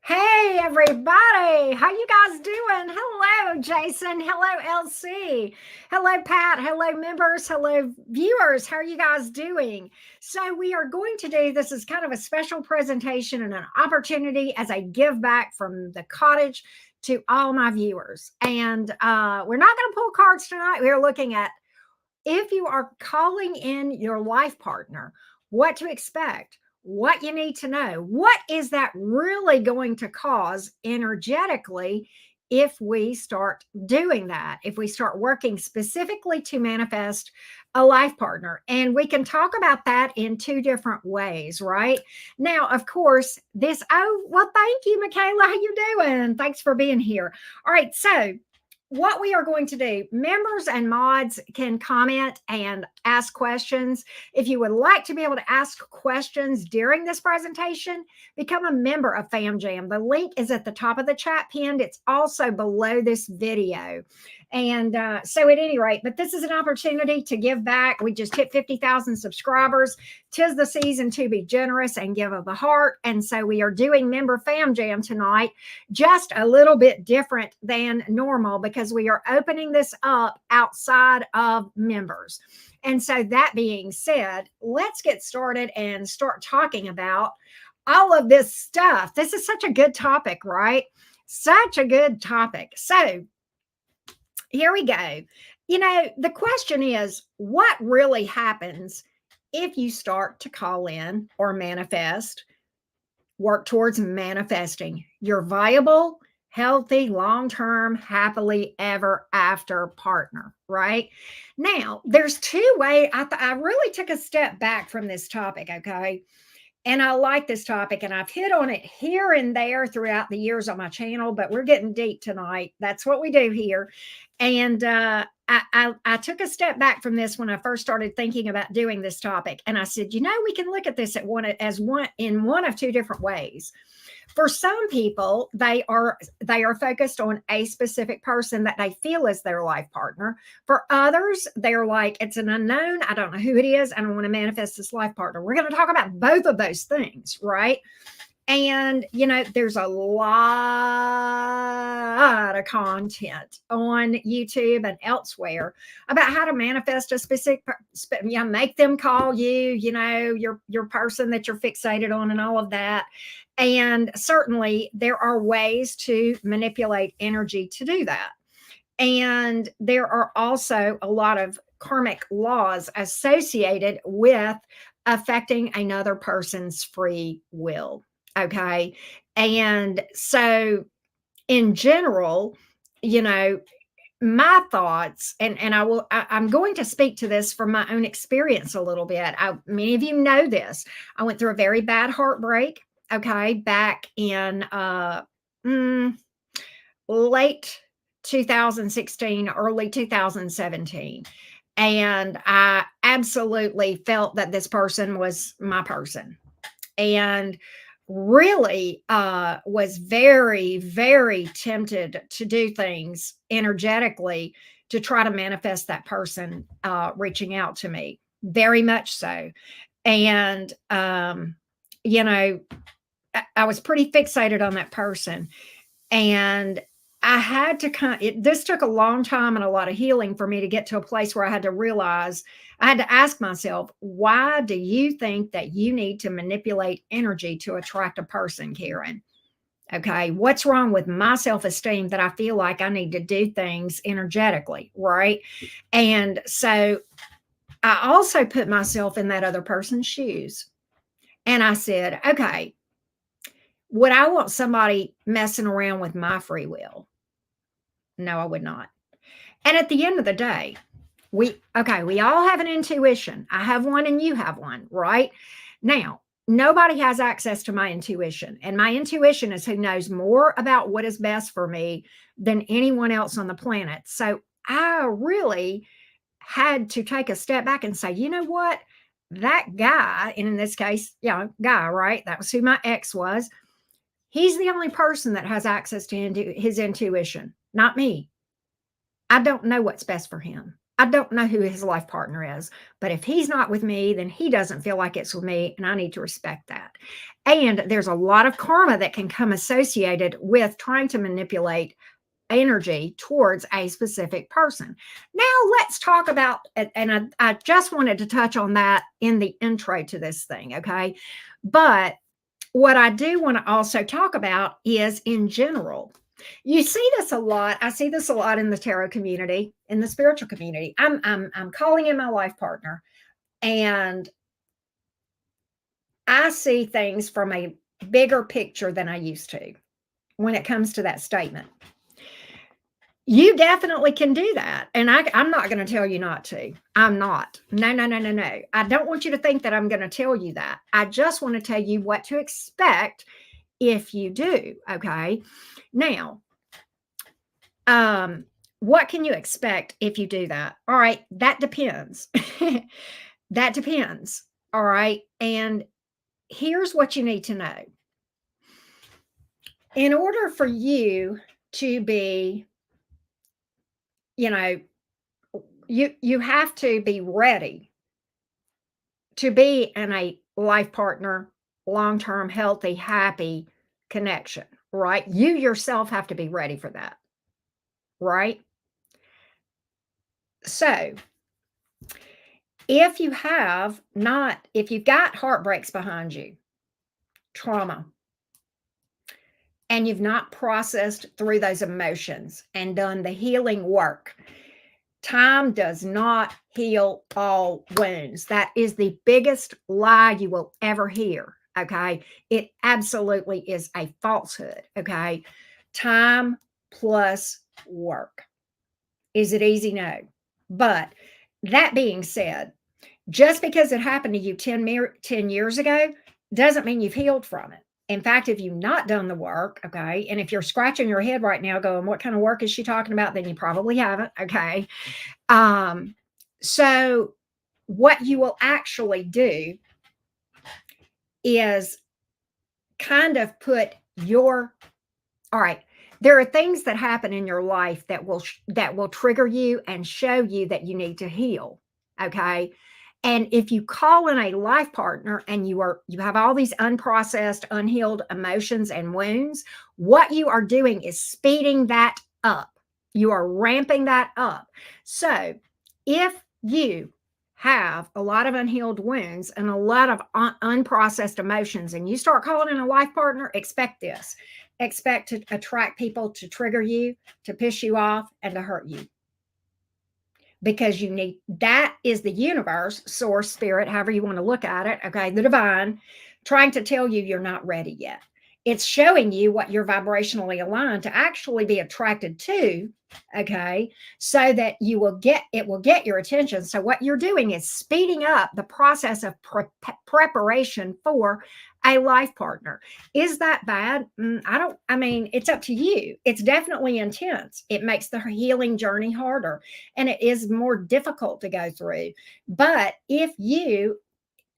Hey everybody, how you guys doing? Hello Jason, hello LC, hello Pat, hello members, hello viewers. How are you guys doing? So we are going to do this is kind of a special presentation and an opportunity as I give back from the cottage to all my viewers. And we're not going to pull cards tonight. We're looking at if you are calling in your life partner, what to expect, what you need to know, what is that really going to cause energetically if we start doing that, if we start working specifically to manifest a life partner. And we can talk about that in two different ways, right? Now, of course, thank you, Michaela. How you doing? Thanks for being here. All right, so what we are going to do, members and mods can comment and ask questions. If you would like to be able to ask questions during this presentation, become a member of FamJam. The link is at the top of the chat pinned. It's also below this video. And so at any rate, but this is an opportunity to give back. We just hit 50,000 subscribers. 'Tis the season to be generous and give of the heart. And so we are doing member Fam Jam tonight, just a little bit different than normal because we are opening this up outside of members. And so that being said, let's get started and start talking about all of this stuff. This is such a good topic, right? Such a good topic. So here we go. The question is, what really happens if you start to call in or manifest, work towards manifesting your viable, healthy, long-term, happily ever after partner, right? Now, there's two ways. I really took a step back from this topic, okay? And I like this topic, and I've hit on it here and there throughout the years on my channel, but we're getting deep tonight. That's what we do here. And I took a step back from this when I first started thinking about doing this topic. And I said, we can look at this in one of two different ways. For some people, they are focused on a specific person that they feel is their life partner. For others, they're like, it's an unknown. I don't know who it is. And I want to manifest this life partner. We're going to talk about both of those things, right? And, there's a lot of content on YouTube and elsewhere about how to manifest a specific, make them call you, your person that you're fixated on and all of that. And certainly there are ways to manipulate energy to do that. And there are also a lot of karmic laws associated with affecting another person's free will. Okay. And so in general, my thoughts, and I'm going to speak to this from my own experience a little bit. Many of you know this. I went through a very bad heartbreak. Okay. Back in late 2016, early 2017. And I absolutely felt that this person was my person. And really was very, very tempted to do things energetically to try to manifest that person reaching out to me. Very much so. And, I was pretty fixated on that person. And I had to this took a long time and a lot of healing for me to get to a place where I had to ask myself, why do you think that you need to manipulate energy to attract a person, Karen? Okay. What's wrong with my self-esteem that I feel like I need to do things energetically, right? And so I also put myself in that other person's shoes. And I said, okay, would I want somebody messing around with my free will? No, I would not. And at the end of the day, we all have an intuition. I have one and you have one, right? Now, nobody has access to my intuition. And my intuition is who knows more about what is best for me than anyone else on the planet. So I really had to take a step back and say, you know what? That guy, and in this case, guy, right? That was who my ex was. He's the only person that has access to his intuition, not me. I don't know what's best for him. I don't know who his life partner is, but if he's not with me, then he doesn't feel like it's with me, and I need to respect that. And there's a lot of karma that can come associated with trying to manipulate energy towards a specific person. Now, let's talk about, and I just wanted to touch on that in the intro to this thing, okay? But what I do want to also talk about is in general. You see this a lot. I see this a lot in the tarot community, in the spiritual community. I'm calling in my life partner, and I see things from a bigger picture than I used to when it comes to that statement. You definitely can do that. And I'm not going to tell you not to. I'm not. No, no, no, no, no. I don't want you to think that I'm going to tell you that. I just want to tell you what to expect if you do. Okay. Now, what can you expect if you do that? All right. That depends. That depends. All right. And here's what you need to know. In order for you to be, you know, you have to be ready to be in a life partner, long-term, healthy, happy connection, right? You yourself have to be ready for that, right? So, if you've got heartbreaks behind you, trauma, and you've not processed through those emotions and done the healing work, time does not heal all wounds. That is the biggest lie you will ever hear. Okay. It absolutely is a falsehood. Okay. Time plus work. Is it easy? No. But that being said, just because it happened to you 10 years ago doesn't mean you've healed from it. In fact, if you've not done the work, okay, and if you're scratching your head right now going, what kind of work is she talking about? Then you probably haven't, okay. So what you will actually do is kind of put your, all right, there are things that happen in your life that will trigger you and show you that you need to heal, okay. And if you call in a life partner and you have all these unprocessed, unhealed emotions and wounds, what you are doing is speeding that up. You are ramping that up. So if you have a lot of unhealed wounds and a lot of unprocessed emotions, and you start calling in a life partner, expect this. Expect to attract people to trigger you, to piss you off, and to hurt you. Because that is the universe, source, spirit, however you want to look at it, okay, the divine, trying to tell you you're not ready yet. It's showing you what you're vibrationally aligned to actually be attracted to, okay, so that it will get your attention. So what you're doing is speeding up the process of preparation for a life partner. Is that bad? I mean, it's up to you. It's definitely intense. It makes the healing journey harder, and it is more difficult to go through. But if you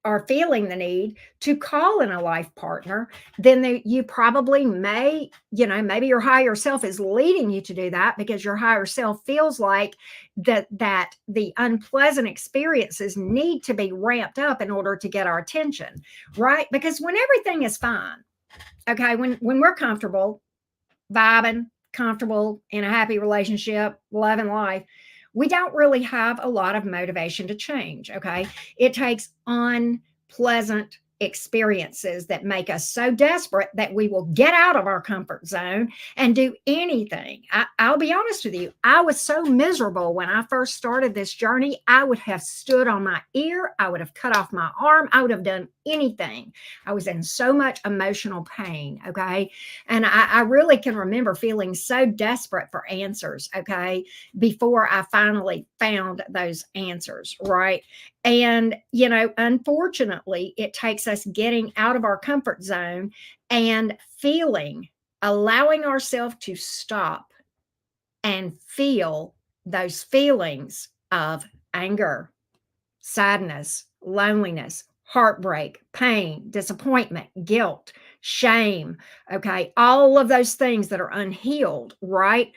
are feeling the need to call in a life partner, then you probably may, maybe your higher self is leading you to do that because your higher self feels like that the unpleasant experiences need to be ramped up in order to get our attention, right? Because when everything is fine, okay, when we're comfortable, vibing, comfortable in a happy relationship, loving life, we don't really have a lot of motivation to change. Okay. It takes unpleasant experiences that make us so desperate that we will get out of our comfort zone and do anything. I'll be honest with you. I was so miserable when I first started this journey. I would have stood on my ear. I would have cut off my arm. I would have done anything. I was in so much emotional pain. Okay. And I really can remember feeling so desperate for answers. Okay. Before I finally found those answers. Right. And, unfortunately, it takes us getting out of our comfort zone and allowing ourselves to stop and feel those feelings of anger, sadness, loneliness, heartbreak, pain, disappointment, guilt, shame. Okay. All of those things that are unhealed, right?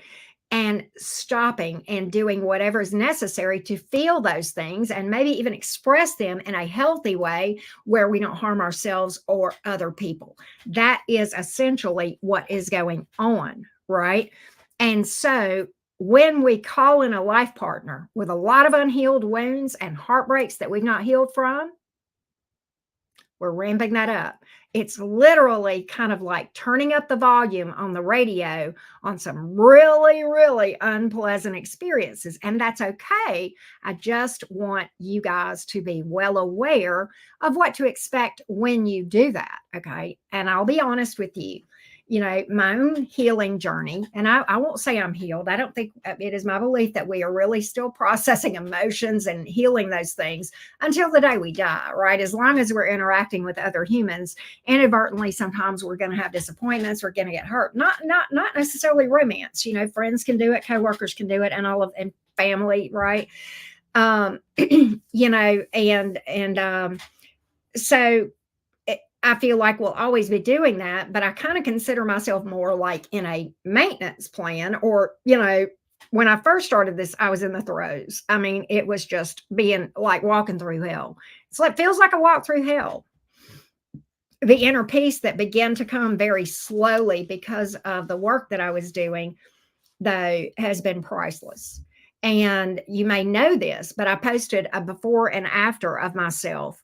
and stopping and doing whatever is necessary to feel those things and maybe even express them in a healthy way where we don't harm ourselves or other people. That is essentially what is going on, right? And so when we call in a life partner with a lot of unhealed wounds and heartbreaks that we've not healed from, we're ramping that up. It's literally kind of like turning up the volume on the radio on some really, really unpleasant experiences. And that's okay. I just want you guys to be well aware of what to expect when you do that. Okay. And I'll be honest with you. My own healing journey, and I won't say I'm healed. I don't think it is my belief that we are really still processing emotions and healing those things until the day we die, right? As long as we're interacting with other humans, inadvertently, sometimes we're going to have disappointments, we're going to get hurt. Not necessarily romance. Friends can do it, coworkers can do it, and family, right? So I feel like we'll always be doing that, but I kind of consider myself more like in a maintenance plan, or, when I first started this, I was in the throes. I mean, it was just being like walking through hell. So it feels like a walk through hell. The inner peace that began to come very slowly because of the work that I was doing, though, has been priceless. And you may know this, but I posted a before and after of myself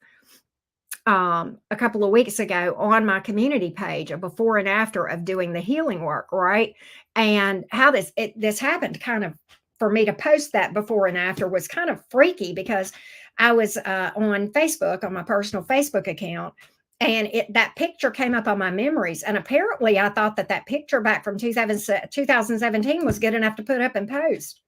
a couple of weeks ago on my community page, a before and after of doing the healing work, right? And how this happened, kind of, for me to post that before and after was kind of freaky, because I was on Facebook, on my personal Facebook account, and that picture came up on my memories. And apparently I thought that picture back from 2017 was good enough to put up and post.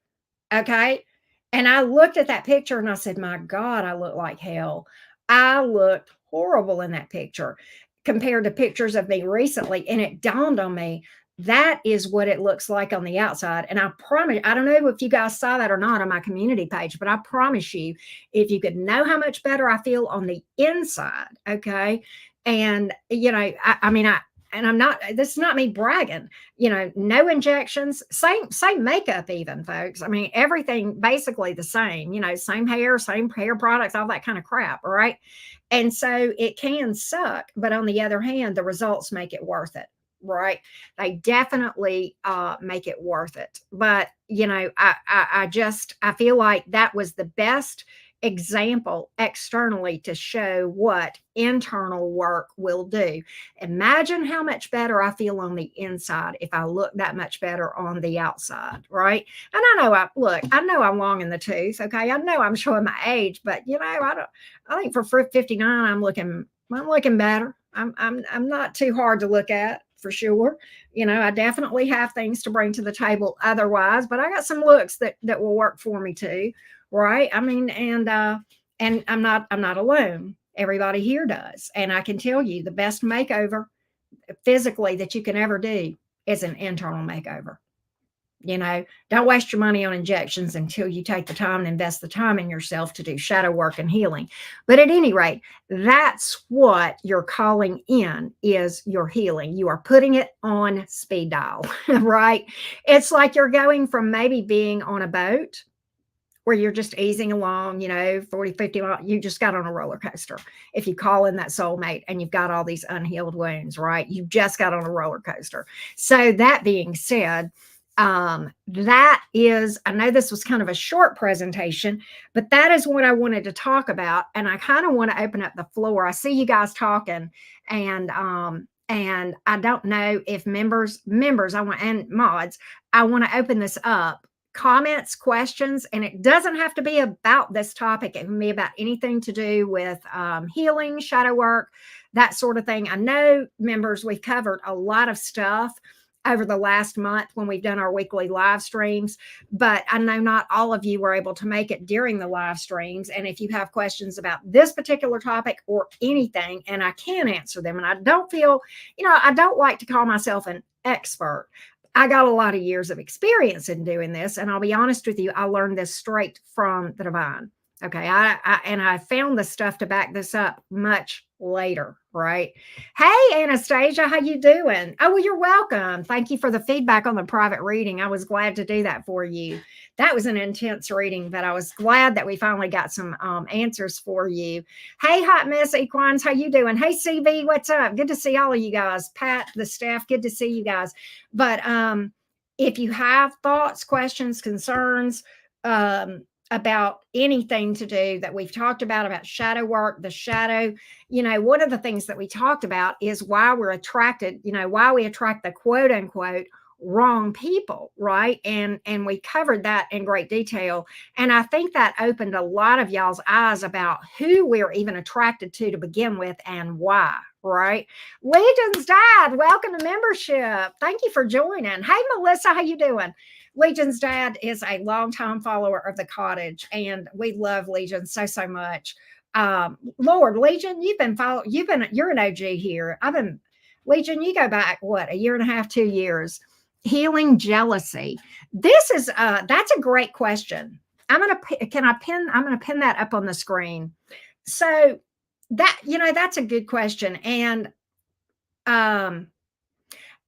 Okay. And I looked at that picture and I said, my God, I look like hell. I looked horrible in that picture compared to pictures of me recently. And it dawned on me, that is what it looks like on the outside. And I promise, I don't know if you guys saw that or not on my community page, but I promise you, if you could know how much better I feel on the inside, okay. And, and I'm not, this is not me bragging, no injections, same makeup even, folks. I mean, everything basically the same, same hair products, all that kind of crap. All right. And so it can suck, but on the other hand, the results make it worth it. Right. They definitely make it worth it. But, I feel like that was the best example externally to show what internal work will do. Imagine how much better I feel on the inside if I look that much better on the outside, right? And I know I'm long in the tooth, okay? I know I'm showing my age, but I think for 59 I'm looking better. I'm not too hard to look at, for sure. I definitely have things to bring to the table otherwise, but I got some looks that will work for me too. Right. I mean, and I'm not alone. Everybody here does. And I can tell you the best makeover physically that you can ever do is an internal makeover. Don't waste your money on injections until you take the time and invest the time in yourself to do shadow work and healing. But at any rate, that's what you're calling in, is your healing. You are putting it on speed dial, right? It's like you're going from maybe being on a boat where you're just easing along, 40, 50 miles, you just got on a roller coaster. If you call in that soulmate and you've got all these unhealed wounds, right? You just got on a roller coaster. So that being said, that is, I know this was kind of a short presentation, but that is what I wanted to talk about. And I kind of want to open up the floor. I see you guys talking, and I don't know if members, and mods, I want to open this up. Comments, questions, and it doesn't have to be about this topic. It can be about anything to do with healing, shadow work, that sort of thing. I know, members, we've covered a lot of stuff over the last month when we've done our weekly live streams, but I know not all of you were able to make it during the live streams. And if you have questions about this particular topic or anything, and I can answer them, and I don't feel, I don't like to call myself an expert. I got a lot of years of experience in doing this. And I'll be honest with you, I learned this straight from the divine. Okay. And I found the stuff to back this up much later, right? Hey, Anastasia, how you doing? Oh, well, you're welcome. Thank you for the feedback on the private reading. I was glad to do that for you. That was an intense reading, but I was glad that we finally got some answers for you. Hey, Hot Miss Equines, how you doing? Hey, CV, what's up? Good to see all of you guys. Pat, the staff, good to see you guys. But if you have thoughts, questions, concerns, about anything to do that we've talked about shadow work, the shadow, one of the things that we talked about is why we're attracted, why we attract the quote unquote wrong people, right? And we covered that in great detail. And I think that opened a lot of y'all's eyes about who we're even attracted to begin with and why, right? Legion's Dad, welcome to membership. Thank you for joining. Hey, Melissa, how you doing? Legion's dad is a longtime follower of the cottage, and we love Legion so much. Lord, Legion, you're an OG here. Legion, you go back, what, a year and a half, 2 years. Healing jealousy. That's a great question. I'm gonna pin that up on the screen. So that's a good question. And I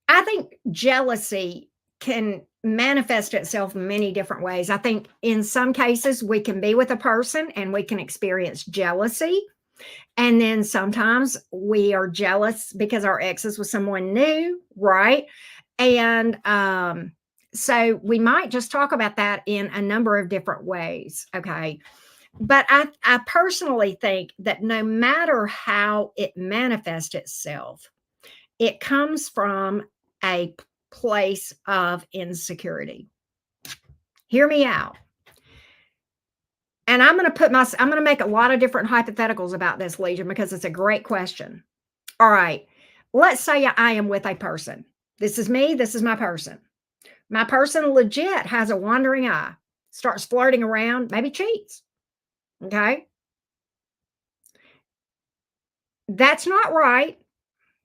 think jealousy can manifest itself in many different ways. I think in some cases we can be with a person and we can experience jealousy. And then sometimes we are jealous because our ex is with someone new, right? And so we might just talk about that in a number of different ways. Okay. But I personally think that no matter how it manifests itself, it comes from a place of insecurity. Hear me out. And I'm going to make a lot of different hypotheticals about this, Legion, because it's a great question. All right. Let's say I am with a person. This is me. This is my person. My person legit has a wandering eye, starts flirting around, maybe cheats. Okay. That's not right.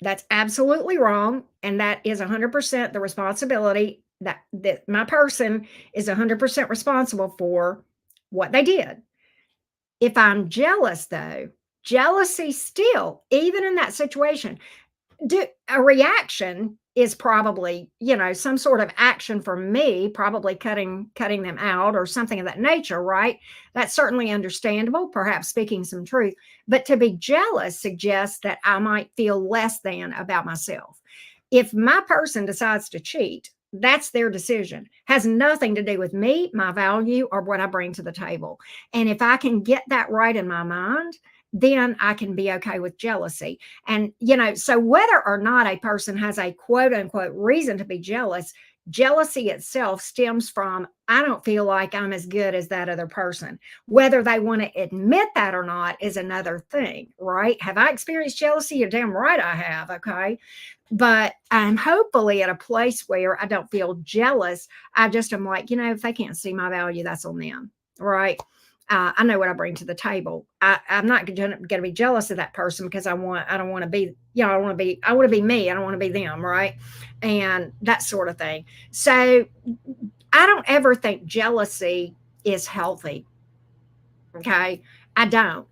That's absolutely wrong. And that is 100% the responsibility that my person is 100% responsible for what they did. If I'm jealous, though, jealousy still, even in that situation, a reaction is probably, some sort of action for me, probably cutting them out or something of that nature, right? That's certainly understandable, perhaps speaking some truth. But to be jealous suggests that I might feel less than about myself. If my person decides to cheat, that's their decision. Has nothing to do with me, my value, or what I bring to the table. And if I can get that right in my mind, then I can be okay with jealousy. And, so whether or not a person has a quote unquote reason to be jealous, jealousy itself stems from, I don't feel like I'm as good as that other person. Whether they want to admit that or not is another thing, right? Have I experienced jealousy? You're damn right I have. Okay. But I'm hopefully at a place where I don't feel jealous. I just am like, if they can't see my value, that's on them. Right. I know what I bring to the table. I'm not going to be jealous of that person because I don't want to be, I want to be me. I don't want to be them. Right. And that sort of thing. So I don't ever think jealousy is healthy. Okay. I don't.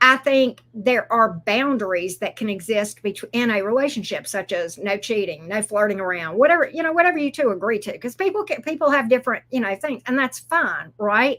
I think there are boundaries that can exist in a relationship, such as no cheating, no flirting around, whatever, whatever you two agree to, because people have different, things, and that's fine. Right.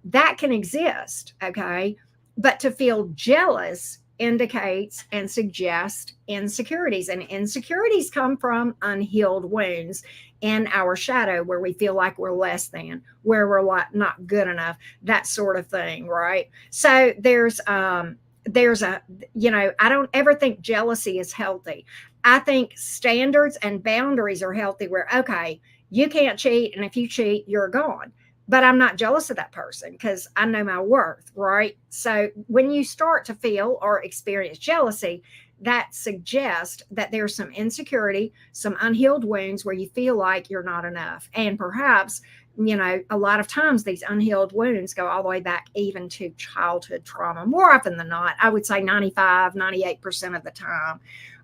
That can exist, okay? But to feel jealous indicates and suggests insecurities. And insecurities come from unhealed wounds in our shadow where we feel like we're less than, where we're like not good enough, that sort of thing, right? So there's I don't ever think jealousy is healthy. I think standards and boundaries are healthy where, okay, you can't cheat, and if you cheat, you're gone. But I'm not jealous of that person because I know my worth, right? So when you start to feel or experience jealousy, that suggests that there's some insecurity, some unhealed wounds where you feel like you're not enough. And perhaps, a lot of times these unhealed wounds go all the way back even to childhood trauma. More often than not, I would say 95, 98% of the time,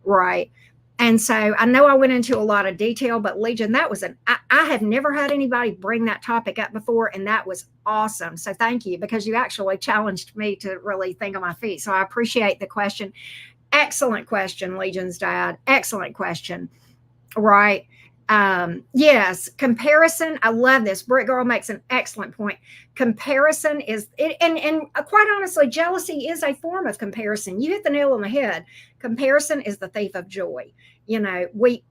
right? And so I know I went into a lot of detail, but Legion, that was I have never had anybody bring that topic up before. And that was awesome. So thank you, because you actually challenged me to really think on my feet. So I appreciate the question. Excellent question, Legion's dad. Excellent question. Right. Yes, comparison. I love this. Brick Girl makes an excellent point. Comparison is it, and quite honestly, jealousy is a form of comparison. You hit the nail on the head. Comparison is the thief of joy. You know, we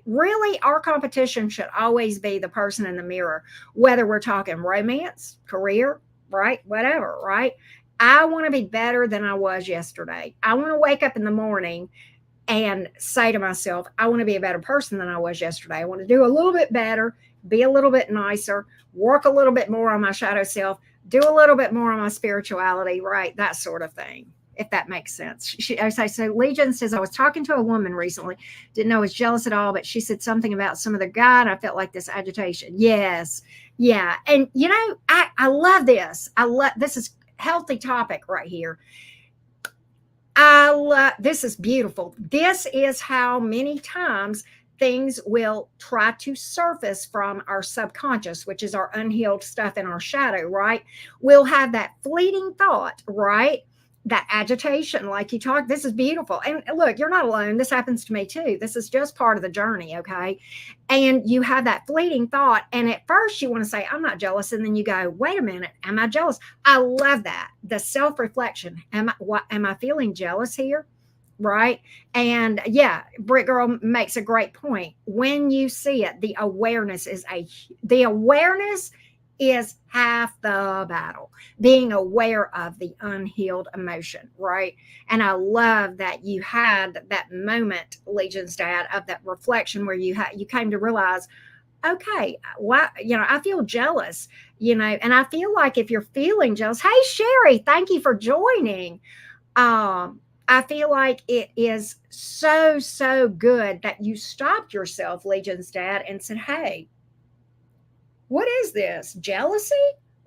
really our competition should always be the person in the mirror, whether we're talking romance, career, right, whatever, right? I want to be better than I was yesterday. I want to wake up in the morning and say to myself, I want to be a better person than I was yesterday. I want to do a little bit better, be a little bit nicer, work a little bit more on my shadow self, do a little bit more on my spirituality, right? That sort of thing, if that makes sense. I say, so Legion says, I was talking to a woman recently, didn't know I was jealous at all, but she said something about some other guy, and I felt like this agitation. Yes. Yeah. And, I love this. This is healthy topic right here. This is beautiful. This is how many times things will try to surface from our subconscious, which is our unhealed stuff in our shadow, right? We'll have that fleeting thought, right? That agitation, like you talked, this is beautiful. And look, you're not alone. This happens to me too. This is just part of the journey, okay? And you have that fleeting thought. And at first you want to say, I'm not jealous. And then you go, wait a minute, am I jealous? I love that. The self-reflection. Am I feeling jealous here? Right. And yeah, Brick Girl makes a great point. When you see it, the awareness is half the battle, being aware of the unhealed emotion, right? And I love that you had that moment, Legion's dad, of that reflection where you came to realize, okay, why, I feel jealous, and I feel like if you're feeling jealous, hey, Sherry, thank you for joining. I feel like it is so, so good that you stopped yourself, Legion's dad, and said, hey, what is this? Jealousy?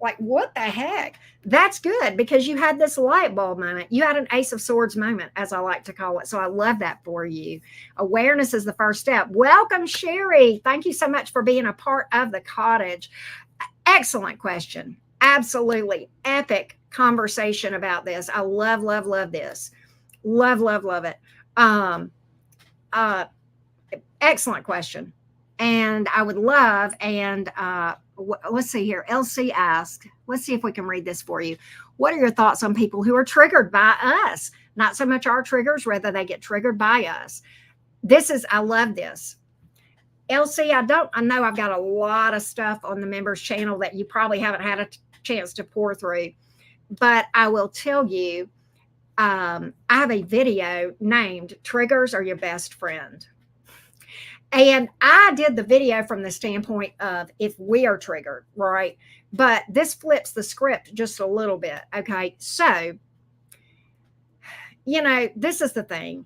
Like, what the heck? That's good, because you had this light bulb moment. You had an Ace of Swords moment, as I like to call it. So I love that for you. Awareness is the first step. Welcome, Sherry. Thank you so much for being a part of the cottage. Excellent question. Absolutely epic conversation about this. I love, love, love this. Love, love, love it. Excellent question. And I would love, and let's see here. LC asked, let's see if we can read this for you. What are your thoughts on people who are triggered by us? Not so much our triggers, rather they get triggered by us. I love this. LC, I know I've got a lot of stuff on the members channel that you probably haven't had a chance to pour through, but I will tell you, I have a video named Triggers Are Your Best Friend. And I did the video from the standpoint of if we are triggered, right? But this flips the script just a little bit. Okay. So, this is the thing.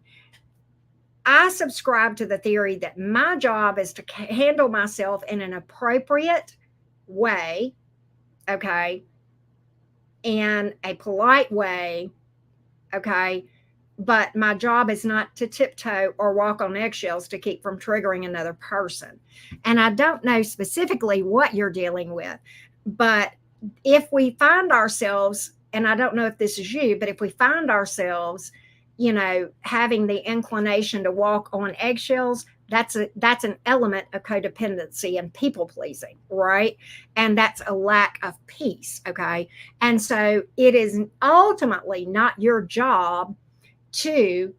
I subscribe to the theory that my job is to handle myself in an appropriate way. Okay. In a polite way. Okay. But my job is not to tiptoe or walk on eggshells to keep from triggering another person. And I don't know specifically what you're dealing with, but if we find ourselves, and I don't know if this is you, but if we find ourselves, having the inclination to walk on eggshells, that's an element of codependency and people pleasing, right? And that's a lack of peace. Okay. And so it is ultimately not your job to,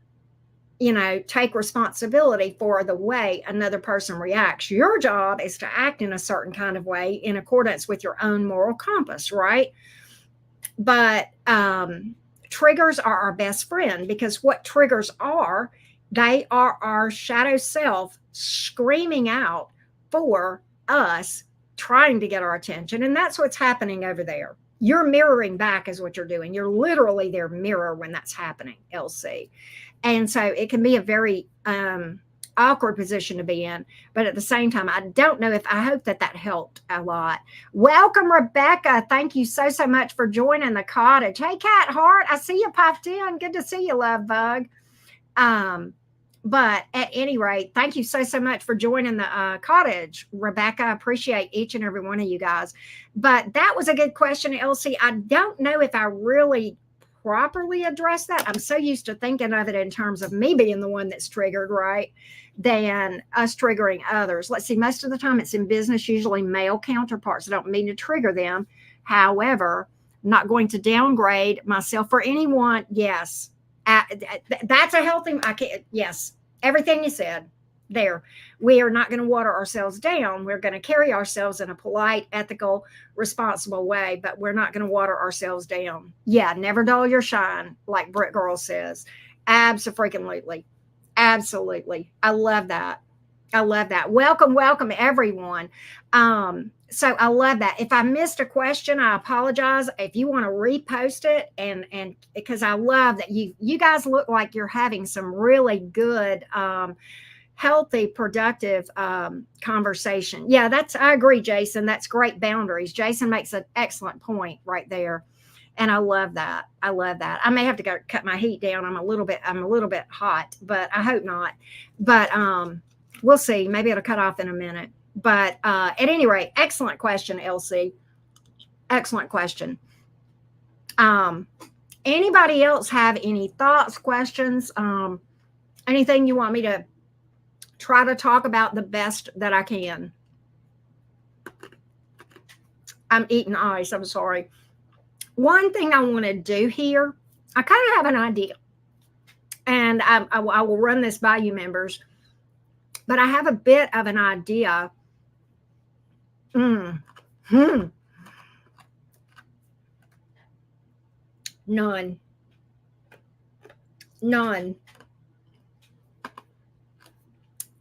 take responsibility for the way another person reacts. Your job is to act in a certain kind of way in accordance with your own moral compass, right? But triggers are our best friend, because what triggers are, they are our shadow self screaming out for us, trying to get our attention. And that's what's happening over there. You're mirroring back is what you're doing. You're literally their mirror when that's happening, LC. And so it can be a very awkward position to be in. But at the same time, I hope that helped a lot. Welcome, Rebecca. Thank you so, so much for joining the cottage. Hey, Cat Heart, I see you popped in. Good to see you, love bug. But at any rate, thank you so much for joining the cottage, Rebecca. I appreciate each and every one of you guys. But that was a good question, Elsie. I don't know if I really properly addressed that. I'm so used to thinking of it in terms of me being the one that's triggered, right? Than us triggering others. Let's see, most of the time it's in business, usually male counterparts. I don't mean to trigger them. However, I'm not going to downgrade myself for anyone. Yes, that's a healthy. I can't. Yes, everything you said there. We are not going to water ourselves down. We're going to carry ourselves in a polite, ethical, responsible way, but we're not going to water ourselves down. Yeah, never dull your shine, like Britt Girl says. Absolutely. Absolutely. I love that. I love that. Welcome, everyone. So I love that. If I missed a question, I apologize. If you want to repost it, and because I love that you guys look like you're having some really good healthy, productive conversation. Yeah, I agree, Jason. That's great boundaries. Jason makes an excellent point right there. And I love that. I love that. I may have to go cut my heat down. I'm a little bit hot, but I hope not. But we'll see. Maybe it'll cut off in a minute. But at any rate, excellent question, Elsie. Excellent question. Anybody else have any thoughts, questions, anything you want me to try to talk about the best that I can? I'm eating ice. I'm sorry. One thing I want to do here, I kind of have an idea, and I will run this by you, members, but I have a bit of an idea. None.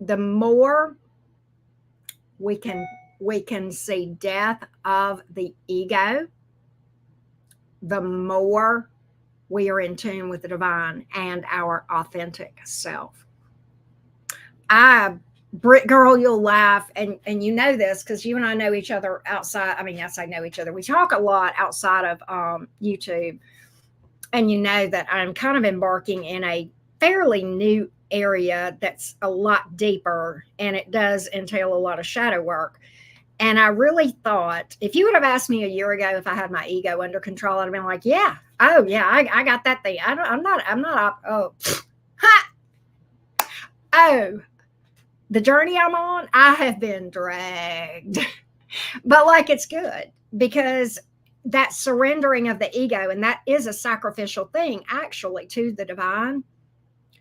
The more we can see death of the ego, the more we are in tune with the divine and our authentic self. Britt Girl, you'll laugh, and you know this because you and I know each other outside. I mean, yes, I know each other. We talk a lot outside of YouTube, and you know that I'm kind of embarking in a fairly new area that's a lot deeper, and it does entail a lot of shadow work. And I really thought, if you would have asked me a year ago if I had my ego under control, I'd have been like, yeah, oh yeah, I got that thing. I'm not, oh, ha, oh, the journey I'm on, I have been dragged, but like it's good because that surrendering of the ego, and that is a sacrificial thing actually to the divine,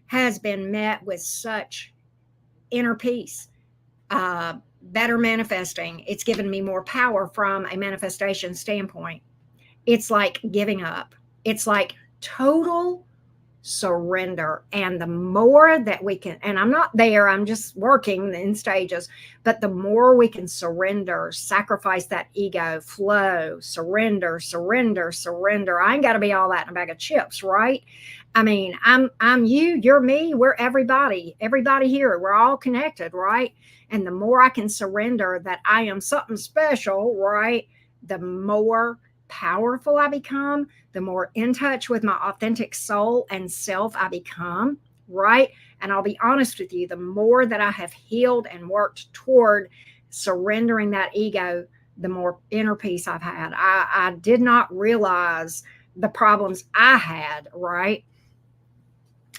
has been met with such inner peace. Better manifesting. It's given me more power from a manifestation standpoint. It's like giving up. It's like total surrender. And the more that we can, and I'm not there, I'm just working in stages, but the more we can surrender, sacrifice that ego, flow, surrender. I ain't got to be all that in a bag of chips, right? I mean, I'm you, you're me, we're everybody here. We're all connected, right? And the more I can surrender that I am something special, right? The more powerful I become, the more in touch with my authentic soul and self I become, right? And I'll be honest with you, the more that I have healed and worked toward surrendering that ego, the more inner peace I've had. I did not realize the problems I had, right?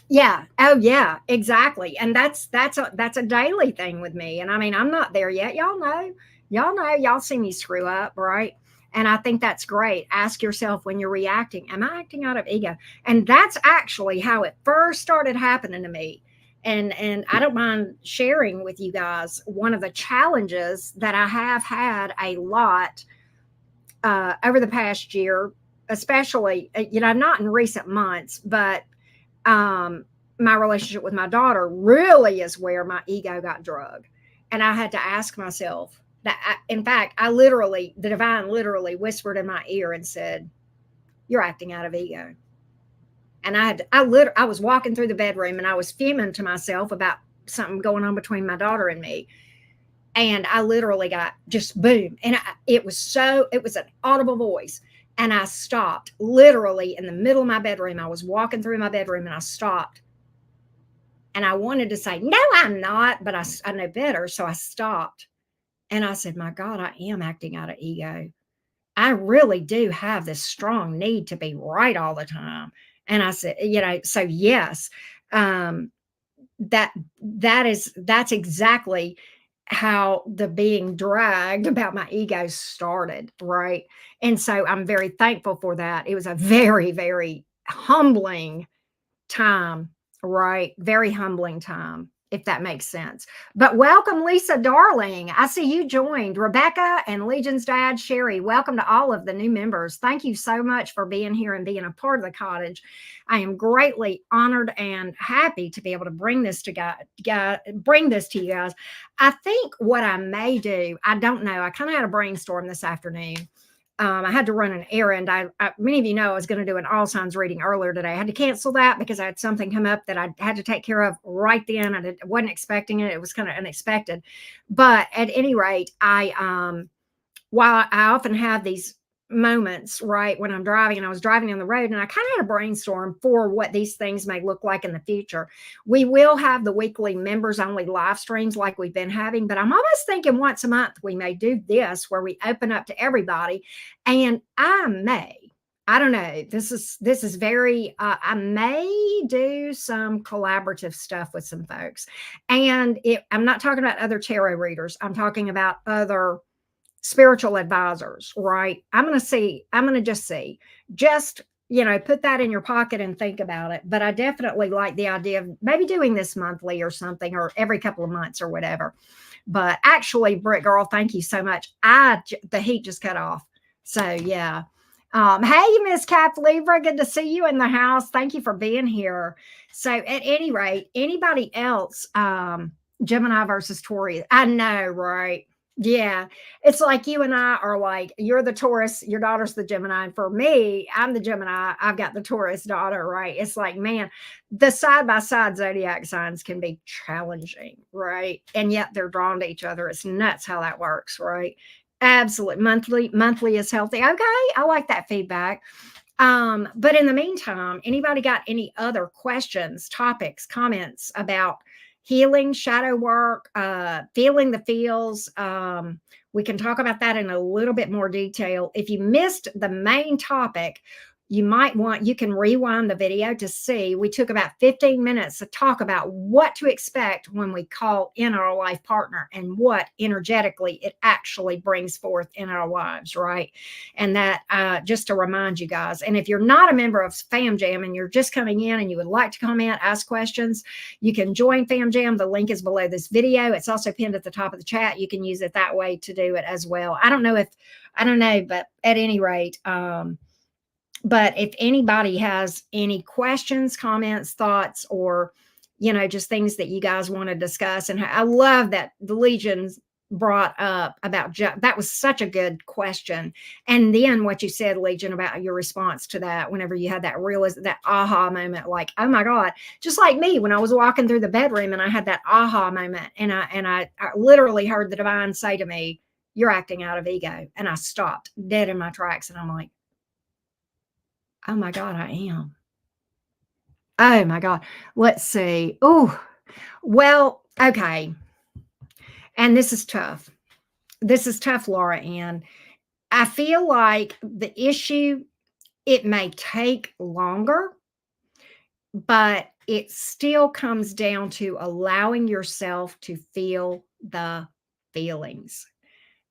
Yeah. Oh yeah, exactly. And that's a daily thing with me. And I mean, I'm not there yet. Y'all see me screw up, right? And I think that's great. Ask yourself when you're reacting, am I acting out of ego? And that's actually how it first started happening to me. And I don't mind sharing with you guys one of the challenges that I have had a lot over the past year, especially, not in recent months, but my relationship with my daughter really is where my ego got drugged. And I had to ask myself that, in fact, the divine literally whispered in my ear and said, you're acting out of ego. And I was walking through the bedroom and I was fuming to myself about something going on between my daughter and me. And I literally got just boom. And it was an audible voice. And I stopped literally in the middle of my bedroom. I was walking through my bedroom and I stopped. And I wanted to say, no, I'm not, but I know better. So I stopped and I said, my God, I am acting out of ego. I really do have this strong need to be right all the time. And I said, so yes, um, that that's exactly how the being dragged about my ego started, right? And so I'm very thankful for that. It was a very, very humbling time, right? Very humbling time, if that makes sense. But welcome, Lisa Darling. I see you joined. Rebecca and Legion's dad, Sherry. Welcome to all of the new members. Thank you so much for being here and being a part of the cottage. I am greatly honored and happy to be able to bring this to you guys. I think what I may do, I don't know. I kind of had a brainstorm this afternoon. I had to run an errand. Many of you know I was going to do an all signs reading earlier today. I had to cancel that because I had something come up that I had to take care of right then. I wasn't expecting it. It was kind of unexpected. But at any rate, while I often have these moments, right, when I'm driving, and I was driving on the road, and I kind of had a brainstorm for what these things may look like in the future. We will have the weekly members only live streams like we've been having, but I'm almost thinking once a month we may do this where we open up to everybody. And I don't know, this is very I may do some collaborative stuff with some folks. And I'm not talking about other tarot readers. I'm talking about other spiritual advisors, right? I'm going to just, put that in your pocket and think about it. But I definitely like the idea of maybe doing this monthly or something, or every couple of months or whatever. But actually, Brick Girl, thank you so much. The heat just cut off. So yeah. Hey, Miss Cap Libra, good to see you in the house. Thank you for being here. So at any rate, anybody else, Gemini versus Taurus, I know, right? Yeah, it's like you and I are like, you're the Taurus, your daughter's the Gemini. And for me, I'm the Gemini. I've got the Taurus daughter, right? It's like, man, the side by side zodiac signs can be challenging, right? And yet they're drawn to each other. It's nuts how that works, right? Absolutely. Monthly is healthy. Okay, I like that feedback. But in the meantime, anybody got any other questions, topics, comments about healing, shadow work, feeling the feels? We can talk about that in a little bit more detail. If you missed the main topic, you can rewind the video to see. We took about 15 minutes to talk about what to expect when we call in our life partner and what energetically it actually brings forth in our lives, right? And that just to remind you guys. And if you're not a member of Fam Jam and you're just coming in and you would like to comment, ask questions, you can join Fam Jam. The link is below this video. It's also pinned at the top of the chat. You can use it that way to do it as well. I don't know, but at any rate, but if anybody has any questions, comments, thoughts, or, just things that you guys want to discuss. And I love that the Legions brought up about that was such a good question. And then what you said, Legion, about your response to that, whenever you had that aha moment, like, oh my God, just like me, when I was walking through the bedroom and I had that aha moment, and I literally heard the divine say to me, you're acting out of ego. And I stopped dead in my tracks. And I'm like, oh my God, I am. Oh my God. Let's see. Oh, well, okay. And this is tough. This is tough, Laura Ann. I feel like the issue, it may take longer, but it still comes down to allowing yourself to feel the feelings.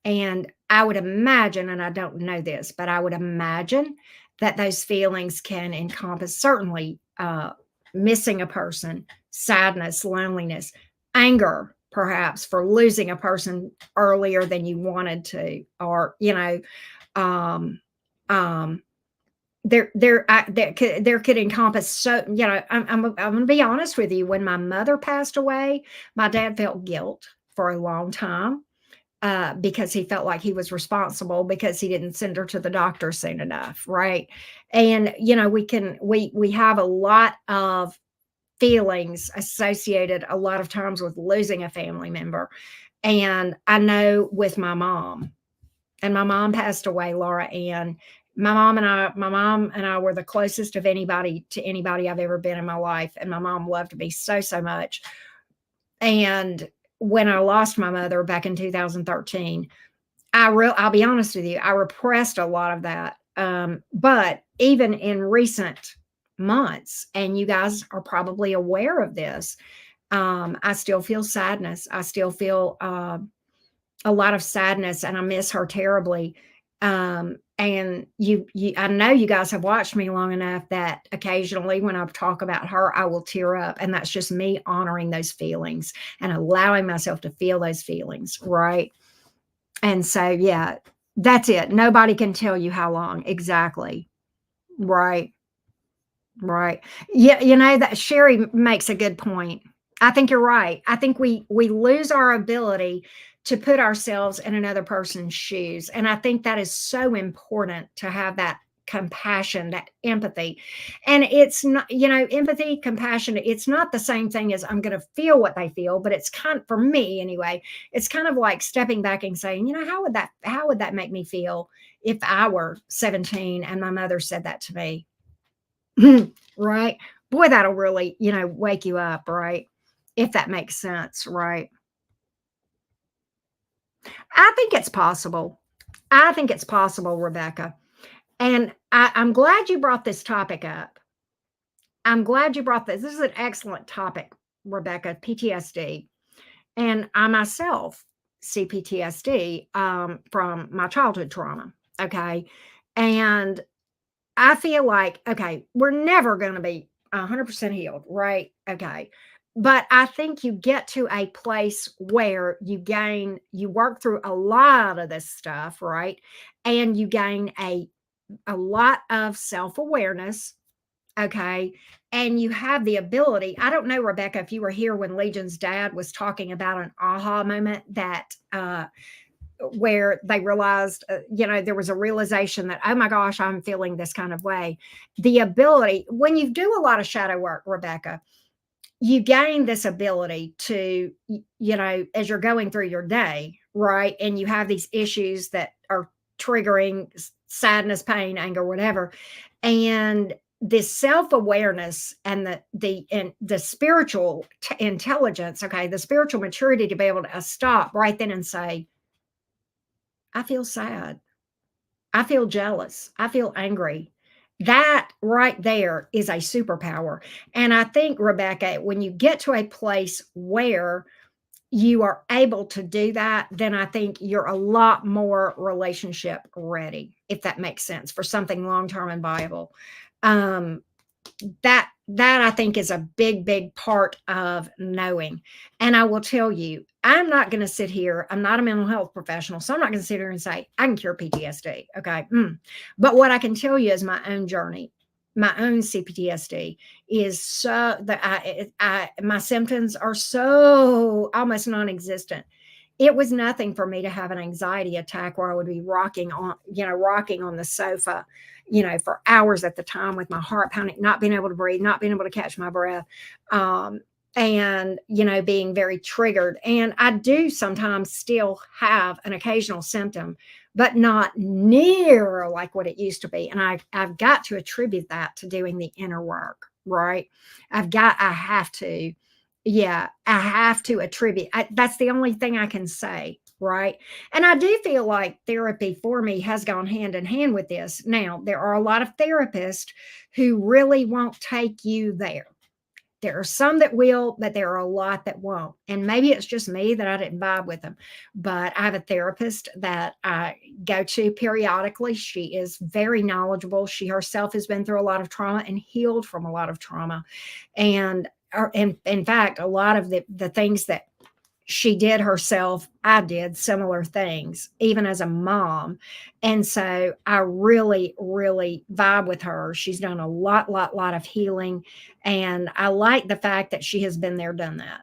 And I would imagine, and I don't know this, but I would imagine that those feelings can encompass certainly missing a person, sadness, loneliness, anger, perhaps for losing a person earlier than you wanted to, or there could encompass. So I'm going to be honest with you. When my mother passed away, my dad felt guilt for a long time. Because he felt like he was responsible because he didn't send her to the doctor soon enough, right? And we have a lot of feelings associated a lot of times with losing a family member. And I know with my mom, and my mom passed away, Laura Ann, My mom and I were the closest of anybody to anybody I've ever been in my life, and my mom loved me so, so much. And when I lost my mother back in 2013, I'll be honest with you, I repressed a lot of that. But even in recent months, and you guys are probably aware of this, I still feel sadness. I still feel a lot of sadness, and I miss her terribly. And I know you guys have watched me long enough that occasionally when I talk about her, I will tear up, and that's just me honoring those feelings and allowing myself to feel those feelings, right? And so, yeah, that's it. Nobody can tell you how long exactly. Right. Right. Yeah, that Sherry makes a good point. I think you're right. I think we lose our ability to put ourselves in another person's shoes. And I think that is so important to have that compassion, that empathy. And it's not, empathy, compassion, it's not the same thing as I'm going to feel what they feel, but it's kind of, for me anyway, it's kind of like stepping back and saying, how would that make me feel if I were 17 and my mother said that to me? Right? Boy, that'll really, wake you up, right? If that makes sense, right? I think it's possible. I think it's possible, Rebecca. And I'm glad you brought this topic up. I'm glad you brought this. This is an excellent topic, Rebecca, PTSD. And I myself see PTSD from my childhood trauma. Okay. And I feel like, okay, we're never going to be 100% healed, right? Okay. But I think you get to a place where you work through a lot of this stuff, right? And you gain a lot of self awareness. Okay. And you have the ability. I don't know, Rebecca, if you were here when Legion's dad was talking about an aha moment that, where they realized, there was a realization that, oh my gosh, I'm feeling this kind of way. The ability, when you do a lot of shadow work, Rebecca, you gain this ability to, as you're going through your day, right? And you have these issues that are triggering sadness, pain, anger, whatever. And this self-awareness and the spiritual intelligence, okay, the spiritual maturity to be able to stop right then and say, I feel sad. I feel jealous. I feel angry. That right there is a superpower. And I think, Rebecca, when you get to a place where you are able to do that, then I think you're a lot more relationship ready, if that makes sense, for something long term and viable. Um, that I think is a big, big part of knowing. And I will tell you, I'm not going to sit here. I'm not a mental health professional, so I'm not going to sit here and say I can cure PTSD. Okay. But what I can tell you is my own journey, my own CPTSD is so that my symptoms are so almost non-existent. It was nothing for me to have an anxiety attack where I would be rocking on the sofa, for hours at the time with my heart pounding, not being able to breathe, not being able to catch my breath, um, and, being very triggered. And I do sometimes still have an occasional symptom, but not near like what it used to be. And I've got to attribute that to doing the inner work, right? I have to. Yeah, I have to attribute. That's the only thing I can say, right? And I do feel like therapy for me has gone hand in hand with this. Now, there are a lot of therapists who really won't take you there. There are some that will, but there are a lot that won't. And maybe it's just me that I didn't vibe with them. But I have a therapist that I go to periodically. She is very knowledgeable. She herself has been through a lot of trauma and healed from a lot of trauma. And in fact, a lot of the things that she did herself, I did similar things, even as a mom. And so I really, really vibe with her. She's done a lot of healing. And I like the fact that she has been there, done that.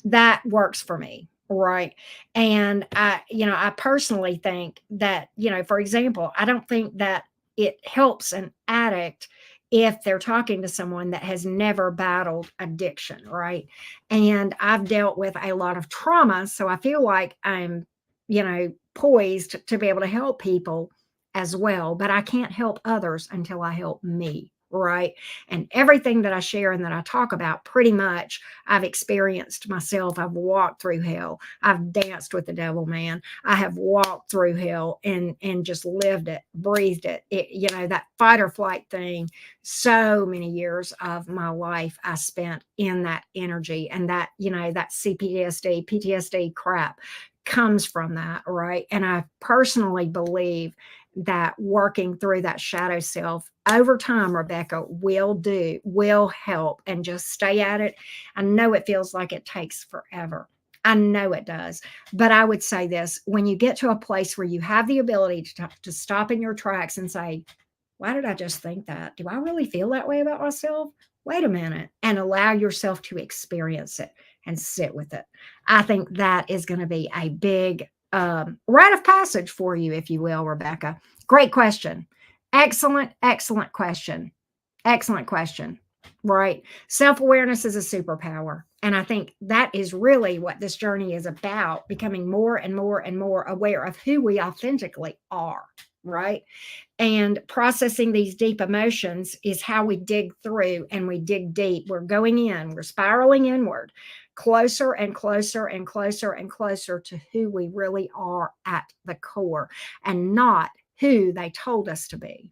That works for me. Right. And I personally think that, for example, I don't think that it helps an addict if they're talking to someone that has never battled addiction. Right. And I've dealt with a lot of trauma. So I feel like I'm, poised to be able to help people as well, but I can't help others until I help me. Right. And everything that I share and that I talk about, pretty much I've experienced myself. I've walked through hell. I've danced with the devil, man. I have walked through hell and just lived it, breathed it. That fight or flight thing. So many years of my life I spent in that energy, and that PTSD crap comes from that, right? And I personally believe that working through that shadow self over time, Rebecca, will help, and just stay at it. I know it feels like it takes forever. I know it does. But I would say this: when you get to a place where you have the ability to stop in your tracks and say, why did I just think that? Do I really feel that way about myself? Wait a minute, and allow yourself to experience it and sit with it. I think that is going to be a big rite of passage for you, if you will, Rebecca. Great question. Excellent, excellent question. Excellent question. Right. Self awareness is a superpower. And I think that is really what this journey is about, becoming more and more and more aware of who we authentically are. Right. And processing these deep emotions is how we dig through, and we dig deep. We're going in, we're spiraling inward, closer and closer and closer and closer to who we really are at the core, and not who they told us to be,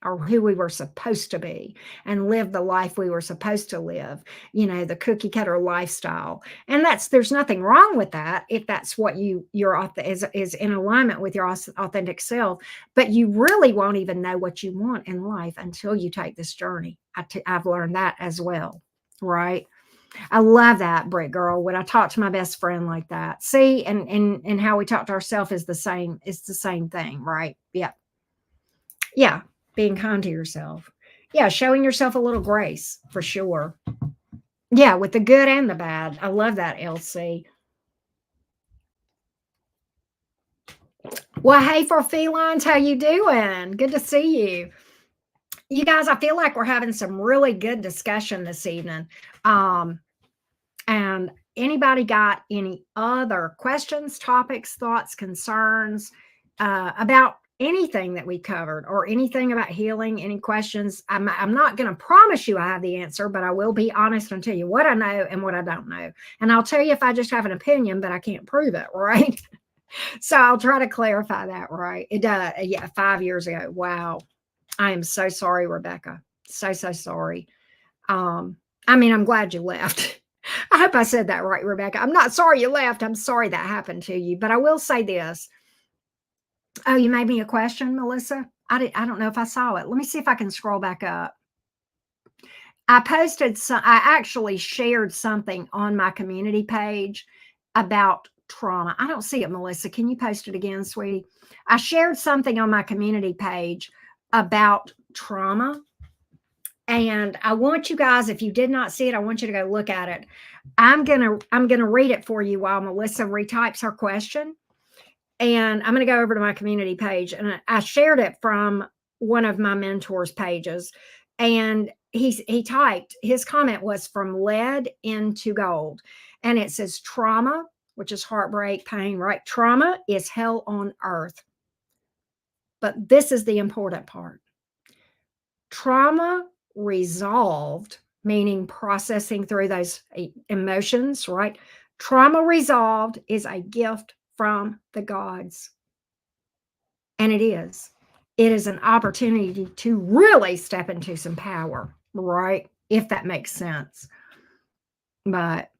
or who we were supposed to be, and live the life we were supposed to live, the cookie cutter lifestyle. And there's nothing wrong with that if that's what is in alignment with your authentic self. But you really won't even know what you want in life until you take this journey. I've learned that as well. Right. I love that, Brick Girl. When I talk to my best friend like that, see, and how we talk to ourselves is the same. It's the same thing, right? Yeah. Yeah, being kind to yourself. Yeah, showing yourself a little grace for sure. Yeah, with the good and the bad. I love that, LC. Well, hey, for felines, how you doing? Good to see you. You guys, I feel like we're having some really good discussion this evening. And anybody got any other questions, topics, thoughts, concerns about anything that we covered, or anything about healing? Any questions? I'm not going to promise you I have the answer, but I will be honest and tell you what I know and what I don't know. And I'll tell you if I just have an opinion, but I can't prove it, right? So I'll try to clarify that, right? It does. Yeah, 5 years ago. Wow. I am so sorry, Rebecca. So, so sorry. I'm glad you left. I hope I said that right, Rebecca. I'm not sorry you left. I'm sorry that happened to you. But I will say this. Oh, you made me a question, Melissa? I don't know if I saw it. Let me see if I can scroll back up. I actually shared something on my community page about trauma. I don't see it, Melissa. Can you post it again, sweetie? I shared something on my community page about trauma. And I want you guys, if you did not see it, I want you to go look at it. I'm gonna read it for you while Melissa retypes her question. And I'm gonna go over to my community page, and I shared it from one of my mentors' pages. And he typed, his comment was, from lead into gold. And it says trauma, which is heartbreak, pain, right? Trauma is hell on earth. But this is the important part. Trauma resolved, meaning processing through those emotions, right? Trauma resolved is a gift from the gods. And it is. It is an opportunity to really step into some power, right? If that makes sense. But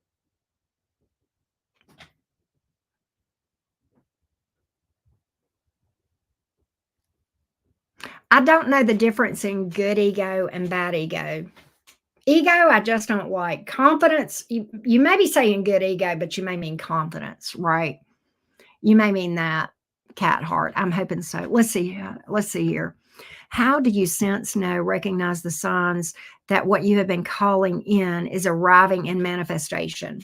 I don't know the difference in good ego and bad ego. Ego, I just don't like. Confidence, you may be saying good ego, but you may mean confidence, right? You may mean that, cat heart. I'm hoping so. Let's see. Let's see here. How do you sense, know, recognize the signs that what you have been calling in is arriving in manifestation?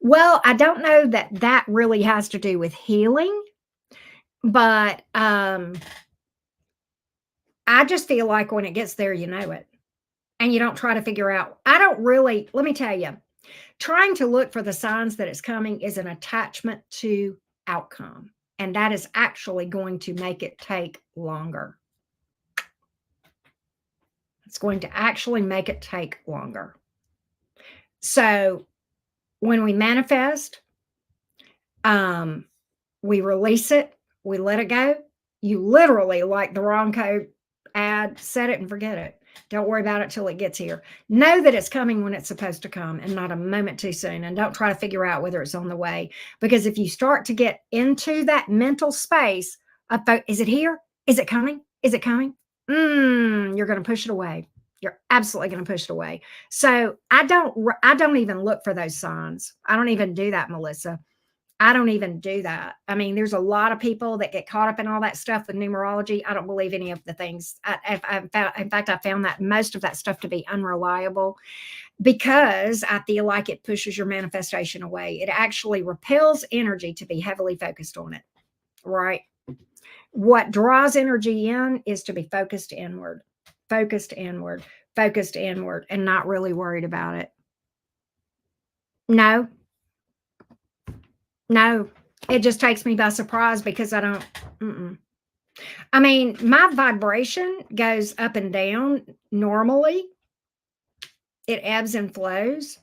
Well, I don't know that that really has to do with healing, but I just feel like when it gets there, you know it. And you don't try to figure out. I don't really, let me tell you, trying to look for the signs that it's coming is an attachment to outcome. And that is actually going to make it take longer. It's going to actually make it take longer. So when we manifest, we release it, we let it go. You literally, like the wrong code ad, set it and forget it. Don't worry about it till it gets here. Know that it's coming when it's supposed to come and not a moment too soon. And don't try to figure out whether it's on the way. Because if you start to get into that mental space of, is it here? Is it coming? Is it coming? You're going to push it away. You're absolutely going to push it away. So I don't even look for those signs. I don't even do that, Melissa. I don't even do that. I mean, there's a lot of people that get caught up in all that stuff with numerology. I don't believe any of the things. In fact, I found that most of that stuff to be unreliable because I feel like it pushes your manifestation away. It actually repels energy to be heavily focused on it, right? What draws energy in is to be focused inward, focused inward, focused inward, and not really worried about it. No, no, it just takes me by surprise because I don't. I mean, my vibration goes up and down normally. It ebbs and flows,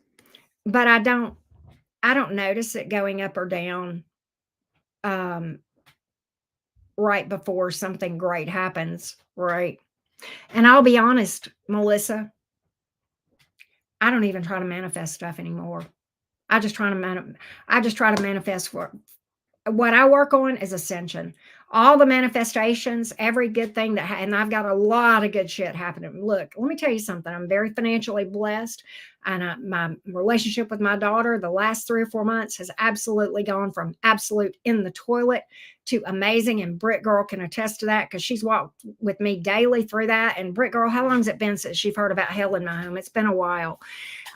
but I don't notice it going up or down um, right before something great happens, right? And I'll be honest, Melissa, I don't even try to manifest stuff anymore. I just try to manifest what I work on is ascension. All the manifestations, every good thing and I've got a lot of good shit happening. Look, let me tell you something. I'm very financially blessed, and my relationship with my daughter the last 3 or 4 months has absolutely gone from absolute in the toilet to amazing. And Britt Girl can attest to that because she's walked with me daily through that. And Britt Girl, how long has it been since you've heard about hell in my home? It's been a while.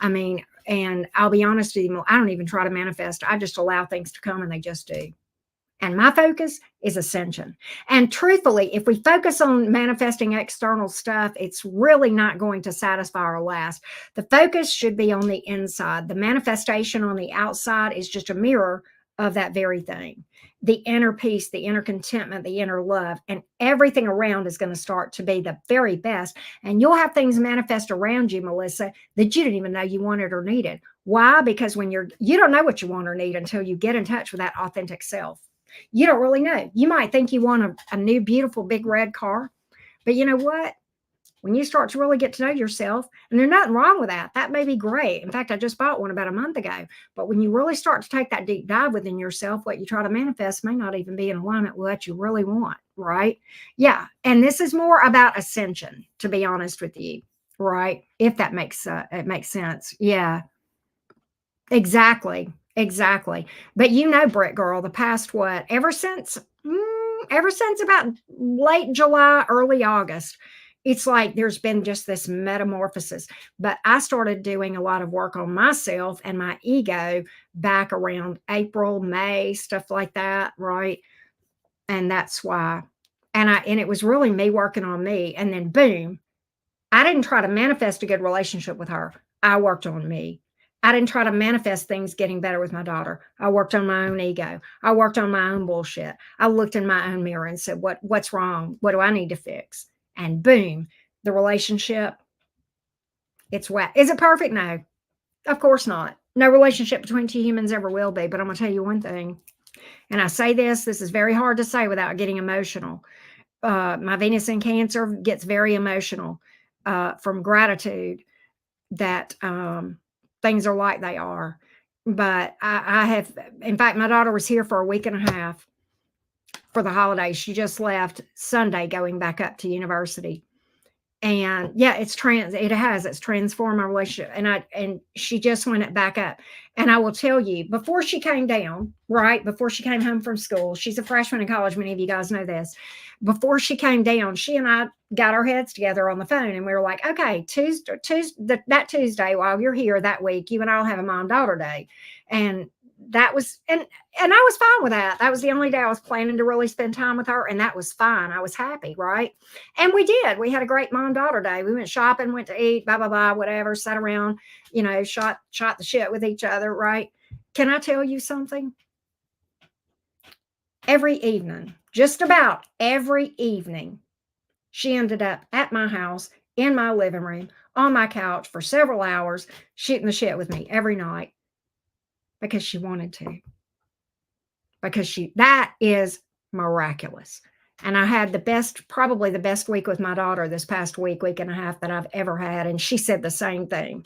I mean, and I'll be honest with you, I don't even try to manifest. I just allow things to come and they just do. And my focus is ascension. And truthfully, if we focus on manifesting external stuff, it's really not going to satisfy our last. The focus should be on the inside. The manifestation on the outside is just a mirror of that very thing. The inner peace, the inner contentment, the inner love, and everything around is going to start to be the very best. And you'll have things manifest around you, Melissa, that you didn't even know you wanted or needed. Why? Because when you don't know what you want or need until you get in touch with that authentic self. You don't really know. You might think you want a new, beautiful, big red car. But you know what? When you start to really get to know yourself, and there's nothing wrong with that. That may be great. In fact, I just bought one about a month ago. But when you really start to take that deep dive within yourself, what you try to manifest may not even be in alignment with what you really want, right? Yeah. And this is more about ascension, to be honest with you, right? If that makes it makes sense. Yeah. Exactly. Exactly. But Britt Girl, the past what? Ever since about late July, early August, it's like there's been just this metamorphosis. But I started doing a lot of work on myself and my ego back around April, May, stuff like that, right? And that's why. And it was really me working on me. And then boom, I didn't try to manifest a good relationship with her. I worked on me. I didn't try to manifest things getting better with my daughter. I worked on my own ego. I worked on my own bullshit. I looked in my own mirror and said, what's wrong? What do I need to fix? And boom, the relationship, it's wet. Is it perfect? No, of course not. No relationship between two humans ever will be. But I'm going to tell you one thing. And I say this is very hard to say without getting emotional. My Venus in Cancer gets very emotional from gratitude that things are like they are. But I have, in fact, my daughter was here for a week and a half for the holidays. She just left Sunday going back up to university. And yeah, it's transformed my relationship. And she just went back up. And I will tell you, before she came down, right before she came home from school, she's a freshman in college. Many of you guys know this. Before she came down, she and I got our heads together on the phone, and we were like, okay, that Tuesday while you're here that week, you and I'll have a mom-daughter day. And that was, and I was fine with that. That was the only day I was planning to really spend time with her, and that was fine. I was happy, right? And we did. We had a great mom-daughter day. We went shopping, went to eat, blah, blah, blah, whatever, sat around, shot the shit with each other, right? Can I tell you something? every evening, just about every evening, she ended up at my house, in my living room, on my couch for several hours, shooting the shit with me every night because she wanted to. That is miraculous. And I had probably the best week with my daughter this past week and a half that I've ever had. And she said the same thing.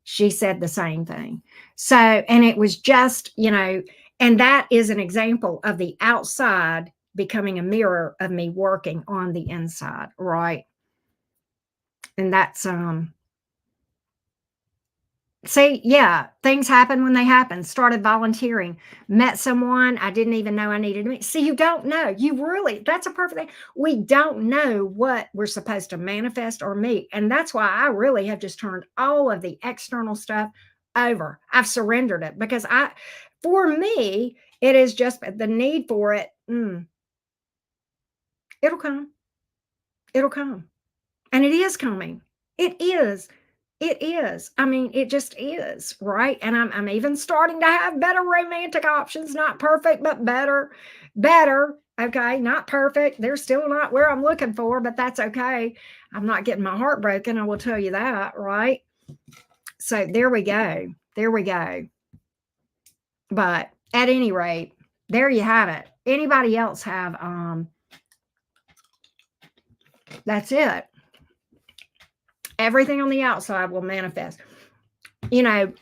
She said the same thing. So, and it was just, and that is an example of the outside becoming a mirror of me working on the inside, right? And that's see, yeah, things happen when they happen. Started volunteering, met someone I didn't even know I needed to meet. See, you don't know. That's a perfect thing. We don't know what we're supposed to manifest or meet. And that's why I really have just turned all of the external stuff over. I've surrendered it because for me, it is just the need for it. It'll come. It'll come. And it is coming. It is. It is. I mean, it just is, right? And I'm even starting to have better romantic options. Not perfect, but better. Better. Okay. Not perfect. They're still not where I'm looking for, but that's okay. I'm not getting my heart broken. I will tell you that, right? So there we go. There we go. But at any rate, there you have it. Anybody else have that's it. Everything on the outside will manifest. There's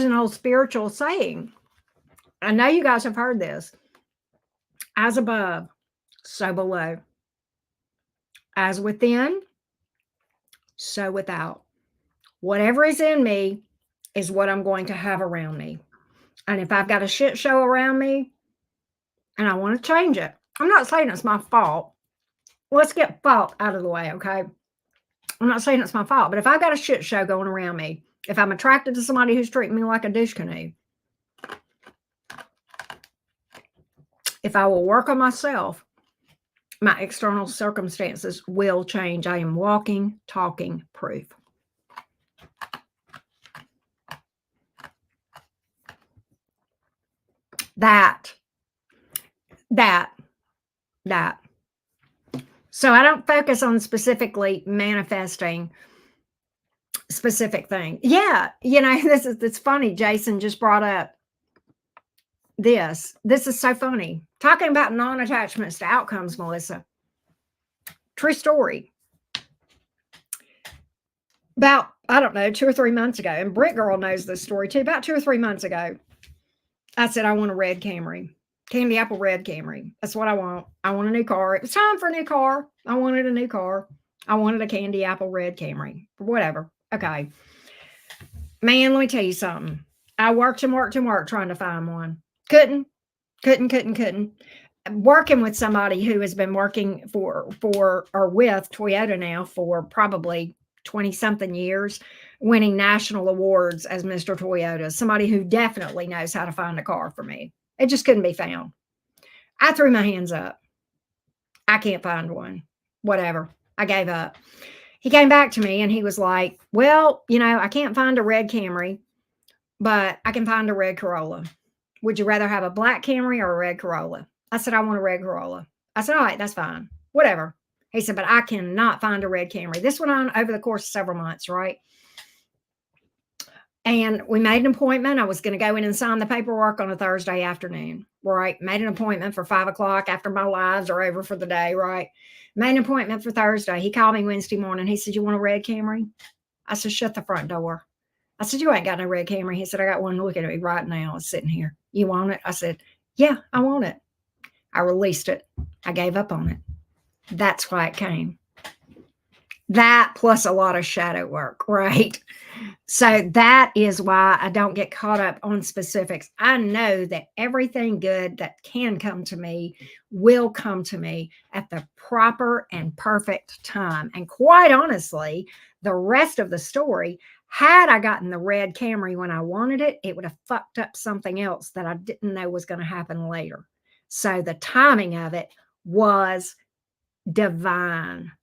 an old spiritual saying. I know you guys have heard this. As above, so below. As within, so without. Whatever is in me is what I'm going to have around me. And if I've got a shit show around me and I want to change it, I'm not saying it's my fault. Let's get fault out of the way, okay? I'm not saying it's my fault, but if I've got a shit show going around me, if I'm attracted to somebody who's treating me like a douche canoe, if I will work on myself, my external circumstances will change. I am walking, talking proof. That. So I don't focus on specifically manifesting specific thing. Yeah, it's funny. Jason just brought up this. This is so funny. Talking about non-attachments to outcomes, Melissa. True story. About, I don't know, 2 or 3 months ago, and Britt Girl knows this story too. About 2 or 3 months ago, I said, I want a red Camry. Candy apple red Camry. That's what I want. I want a new car. It was time for a new car. I wanted a new car. I wanted a candy apple red Camry. Whatever. Okay. Man, let me tell you something. I worked and worked and worked trying to find one. Couldn't. Working with somebody who has been working for or with Toyota now for probably 20 something years, winning national awards as Mr. Toyota, somebody who definitely knows how to find a car for me. It just couldn't be found. I threw my hands up. I can't find one. Whatever. I gave up. He came back to me and he was like, well, I can't find a red Camry, but I can find a red Corolla. Would you rather have a black Camry or a red Corolla? I said, I want a red Corolla. I said, all right, that's fine. Whatever. He said, but I cannot find a red Camry. This went on over the course of several months, right? And we made an appointment. I was going to go in and sign the paperwork on a Thursday afternoon, right? Made an appointment for 5 o'clock after my lives are over for the day, right? Made an appointment for Thursday. He called me Wednesday morning. He said, you want a red Camry? I said, shut the front door. I said, you ain't got no red Camry. He said, I got one looking at me right now. It's sitting here. You want it? I said, yeah, I want it. I released it. I gave up on it. That's why it came. That plus a lot of shadow work, right? So that is why I don't get caught up on specifics. I know that everything good that can come to me will come to me at the proper and perfect time. And quite honestly, the rest of the story, had I gotten the red Camry when I wanted it, it would have fucked up something else that I didn't know was going to happen later. So the timing of it was divine.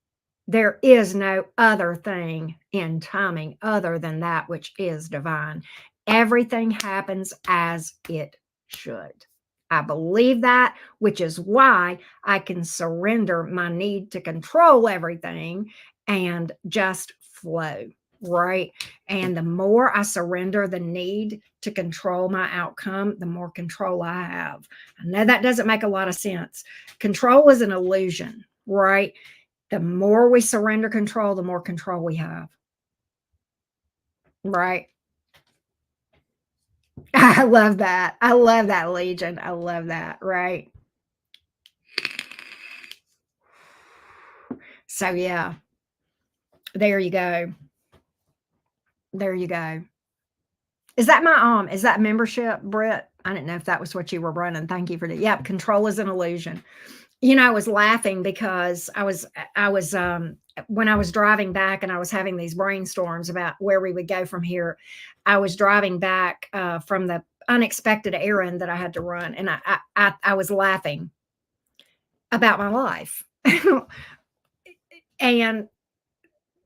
There is no other thing in timing other than that which is divine. Everything happens as it should. I believe that, which is why I can surrender my need to control everything and just flow, right? And the more I surrender the need to control my outcome, the more control I have. I know that doesn't make a lot of sense. Control is an illusion, right? The more we surrender control, the more control we have, right? I love that. I love that, Legion. I love that, right? So, yeah, there you go. There you go. Is that membership, Britt? I didn't know if that was what you were running. Thank you for that. Yep, control is an illusion. I was laughing because I was when I was driving back and I was having these brainstorms about where we would go from here. I was driving back from the unexpected errand that I had to run, and I was laughing about my life. And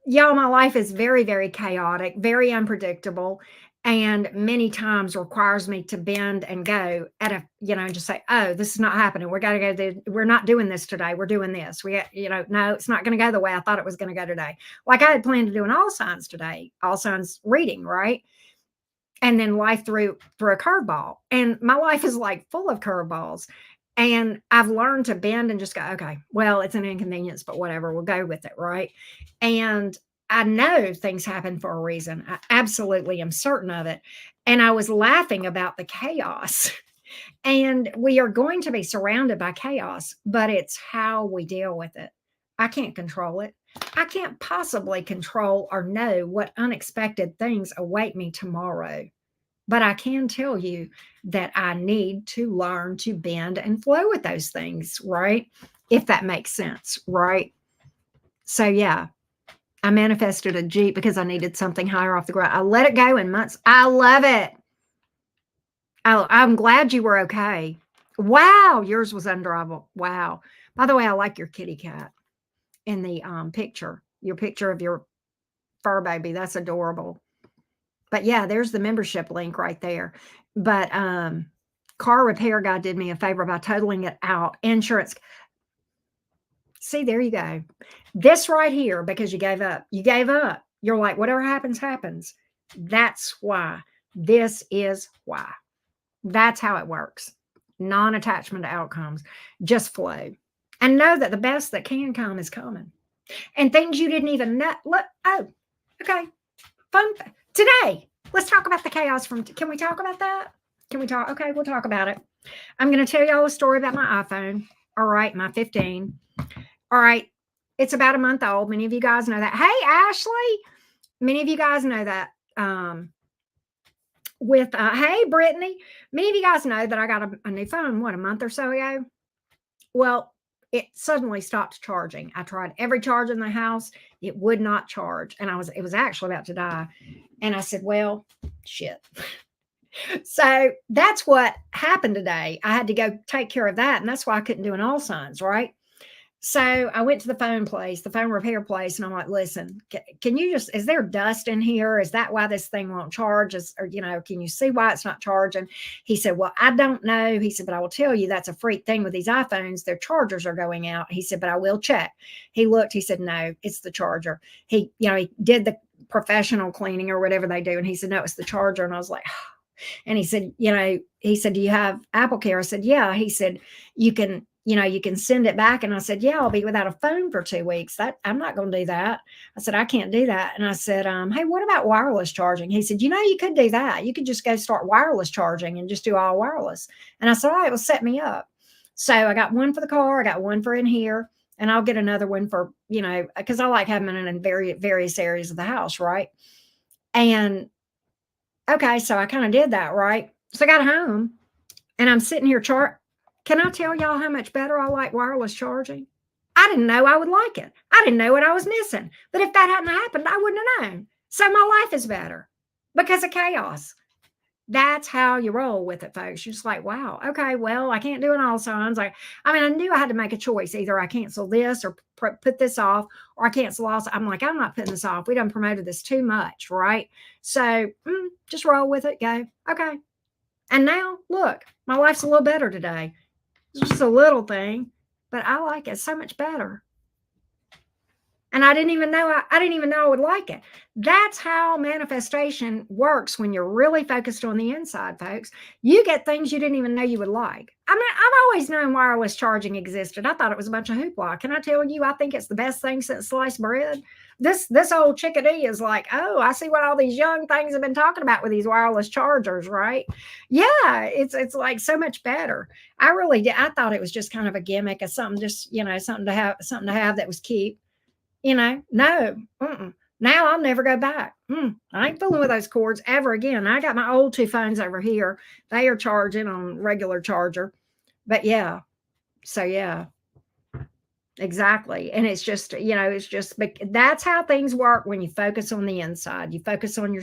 y'all, my life is very, very chaotic, very unpredictable, and many times requires me to bend and go at just say, oh, this is not happening. We got to go. We're not doing this today. We're doing this. No, it's not going to go the way I thought it was going to go today. Like I had planned to do an all signs today, all signs reading, right? And then life threw a curveball, and my life is like full of curveballs. And I've learned to bend and just go, okay, well, it's an inconvenience, but whatever, we'll go with it, right? And I know things happen for a reason. I absolutely am certain of it. And I was laughing about the chaos. And we are going to be surrounded by chaos, but it's how we deal with it. I can't control it. I can't possibly control or know what unexpected things await me tomorrow. But I can tell you that I need to learn to bend and flow with those things, right? If that makes sense, right? So, yeah, I manifested a Jeep because I needed something higher off the ground. I let it go in months. I love it. I'm glad you were okay. Wow, yours was undrivable. Wow. By the way, I like your kitty cat in the picture. Your picture of your fur baby. That's adorable. But yeah, there's the membership link right there. But car repair guy did me a favor by totaling it out. Insurance. See, there you go. This right here, because you gave up. You gave up. You're like, whatever happens, happens. That's why. This is why. That's how it works. Non-attachment to outcomes. Just flow. And know that the best that can come is coming. And things you didn't even know. Look, oh, okay. Fun today. Let's talk about the chaos can we talk about that? Can we talk? Okay, we'll talk about it. I'm going to tell y'all a story about my iPhone. All right, my 15. All right, it's about a month old. Many of you guys know that. Hey, Ashley. Many of you guys know that. Hey, Brittany. Many of you guys know that I got a new phone, a month or so ago? Well, it suddenly stopped charging. I tried every charge in the house. It would not charge. And it was actually about to die. And I said, well, shit. So that's what happened today. I had to go take care of that. And that's why I couldn't do an all signs, right? So I went to the phone repair place, and I'm like, listen, can you is there dust in here? Is that why this thing won't charge? Can you see why it's not charging? He said, well, I don't know. He said, but I will tell you that's a freak thing with these iPhones. Their chargers are going out. He said, but I will check. He looked, he said, no, it's the charger. He did the professional cleaning or whatever they do. And he said, no, it's the charger. And I was like, and he said, do you have Apple Care? I said, yeah. He said, you can send it back. And I said, yeah, I'll be without a phone for 2 weeks. I'm not going to do that. I said, I can't do that. And I said, hey, what about wireless charging? He said, you could do that. You could just go start wireless charging and just do all wireless. And I said, all right, well, set me up. So I got one for the car. I got one for in here. And I'll get another one for, because I like having it in various areas of the house, right? And okay, so I kind of did that, right? So I got home and I'm sitting here Can I tell y'all how much better I like wireless charging? I didn't know I would like it. I didn't know what I was missing. But if that hadn't happened, I wouldn't have known. So my life is better because of chaos. That's how you roll with it, folks. You're just like, wow, okay, well, I can't do it all signs. I knew I had to make a choice. Either I cancel this or put this off, or I cancel also. I'm like, I'm not putting this off. We done promoted this too much, right? So just roll with it. Go, okay. And now, look, my life's a little better today. It's just a little thing, but I like it so much better. And I didn't even know I didn't even know I would like it. That's how manifestation works when you're really focused on the inside, folks. You get things you didn't even know you would like. I mean, I've always known wireless charging existed. I thought it was a bunch of hoopla. Can I tell you, I think it's the best thing since sliced bread. This old chickadee is like, oh, I see what all these young things have been talking about with these wireless chargers, right? Yeah, it's like so much better. I really did. I thought it was just kind of a gimmick of something, just something to have that was cute. No. Mm-mm. Now I'll never go back. I ain't fooling with those cords ever again. I got my old two phones over here. They are charging on regular charger. But yeah. So yeah. Exactly. And it's just, it's just that's how things work when you focus on the inside. You focus on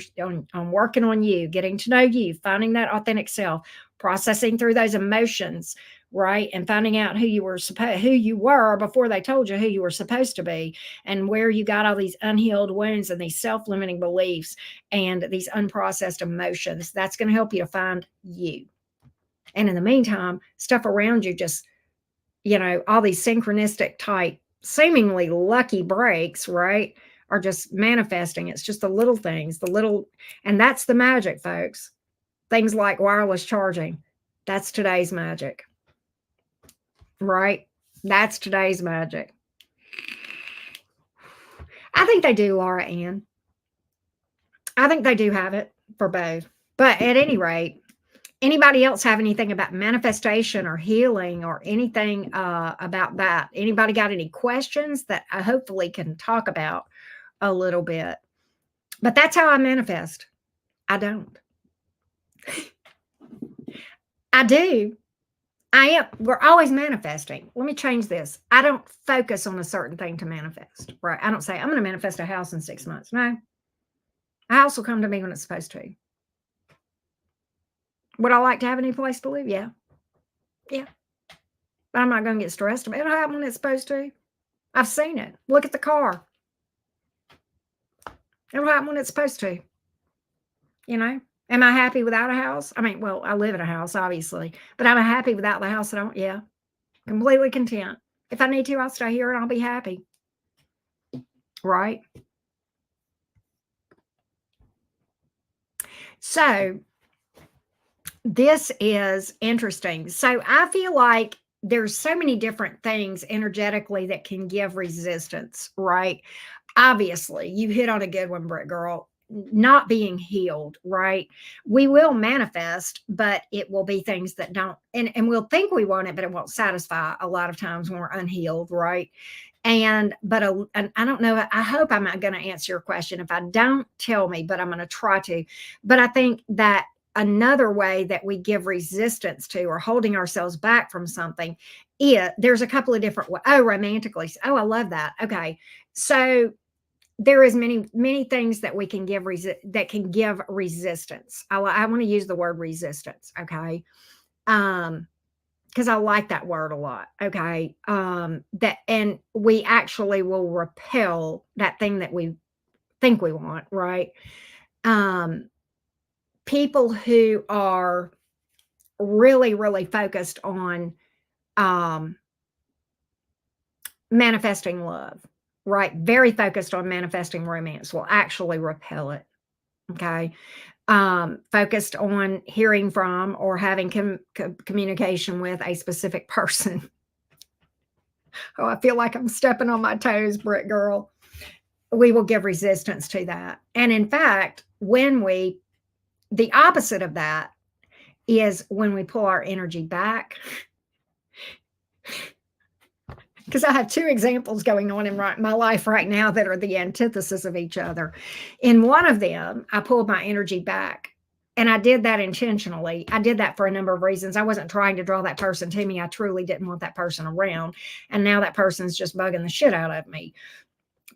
on working on you, getting to know you, finding that authentic self, processing through those emotions, right? And finding out who you were before they told you who you were supposed to be, and where you got all these unhealed wounds and these self-limiting beliefs and these unprocessed emotions. That's going to help you to find you. And in the meantime, stuff around you just all these synchronistic type, seemingly lucky breaks, right, are just manifesting. It's just the little things, and that's the magic, folks. Things like wireless charging. That's today's magic, right? That's today's magic. I think they do, Laura Ann. I think they do have it for both. But at any rate, anybody else have anything about manifestation or healing or anything about that? Anybody got any questions that I hopefully can talk about a little bit? But that's how I manifest. I don't. I do. I am. We're always manifesting. Let me change this. I don't focus on a certain thing to manifest, right? I don't say, I'm going to manifest a house in 6 months. No. A house will come to me when it's supposed to. Would I like to have any place to live? Yeah. Yeah. But I'm not going to get stressed about it. It'll happen when it's supposed to. I've seen it. Look at the car. It'll happen when it's supposed to. Am I happy without a house? I mean, well, I live in a house, obviously, but I'm happy without the house. Yeah, completely content. If I need to, I'll stay here and I'll be happy. Right? So this is interesting. So I feel like there's so many different things energetically that can give resistance, right? Obviously, you hit on a good one, Britt Girl. Not being healed, right? We will manifest, but it will be things that don't, and we'll think we want it, but it won't satisfy a lot of times when we're unhealed, right? And I don't know, I hope I'm not going to answer your question. If I don't, tell me, but I'm going to try to. But I think that another way that we give resistance to or holding ourselves back from something, there's a couple of different ways. Oh, romantically. Oh, I love that. Okay. So there is many things that we can give that can give resistance. I want to use the word resistance. Okay. Because I like that word a lot. Okay. And we actually will repel that thing that we think we want, right? People who are really, really focused on manifesting love, right? Very focused on manifesting romance will actually repel it. Okay. Focused on hearing from or having communication with a specific person. Oh, I feel like I'm stepping on my toes, Britt Girl. We will give resistance to that. And in fact, the opposite of that is when we pull our energy back. Because I have two examples going on in my life right now that are the antithesis of each other. In one of them, I pulled my energy back, and I did that intentionally. I did that for a number of reasons. I wasn't trying to draw that person to me. I truly didn't want that person around. And now that person's just bugging the shit out of me.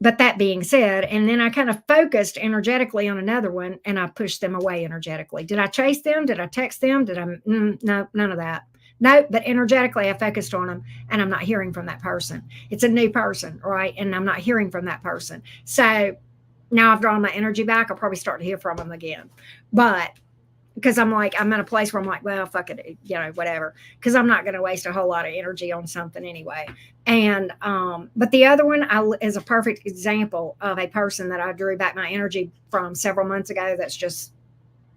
But that being said, and then I kind of focused energetically on another one, and I pushed them away energetically. Did I chase them? Did I text them? No, none of that. No, but energetically, I focused on them, and I'm not hearing from that person. It's a new person, right? And I'm not hearing from that person. So now I've drawn my energy back. I'll probably start to hear from them again. But because I'm like, I'm in a place where I'm like, well, fuck it, whatever. Because I'm not going to waste a whole lot of energy on something anyway. And but the other one is a perfect example of a person that I drew back my energy from several months ago. That's just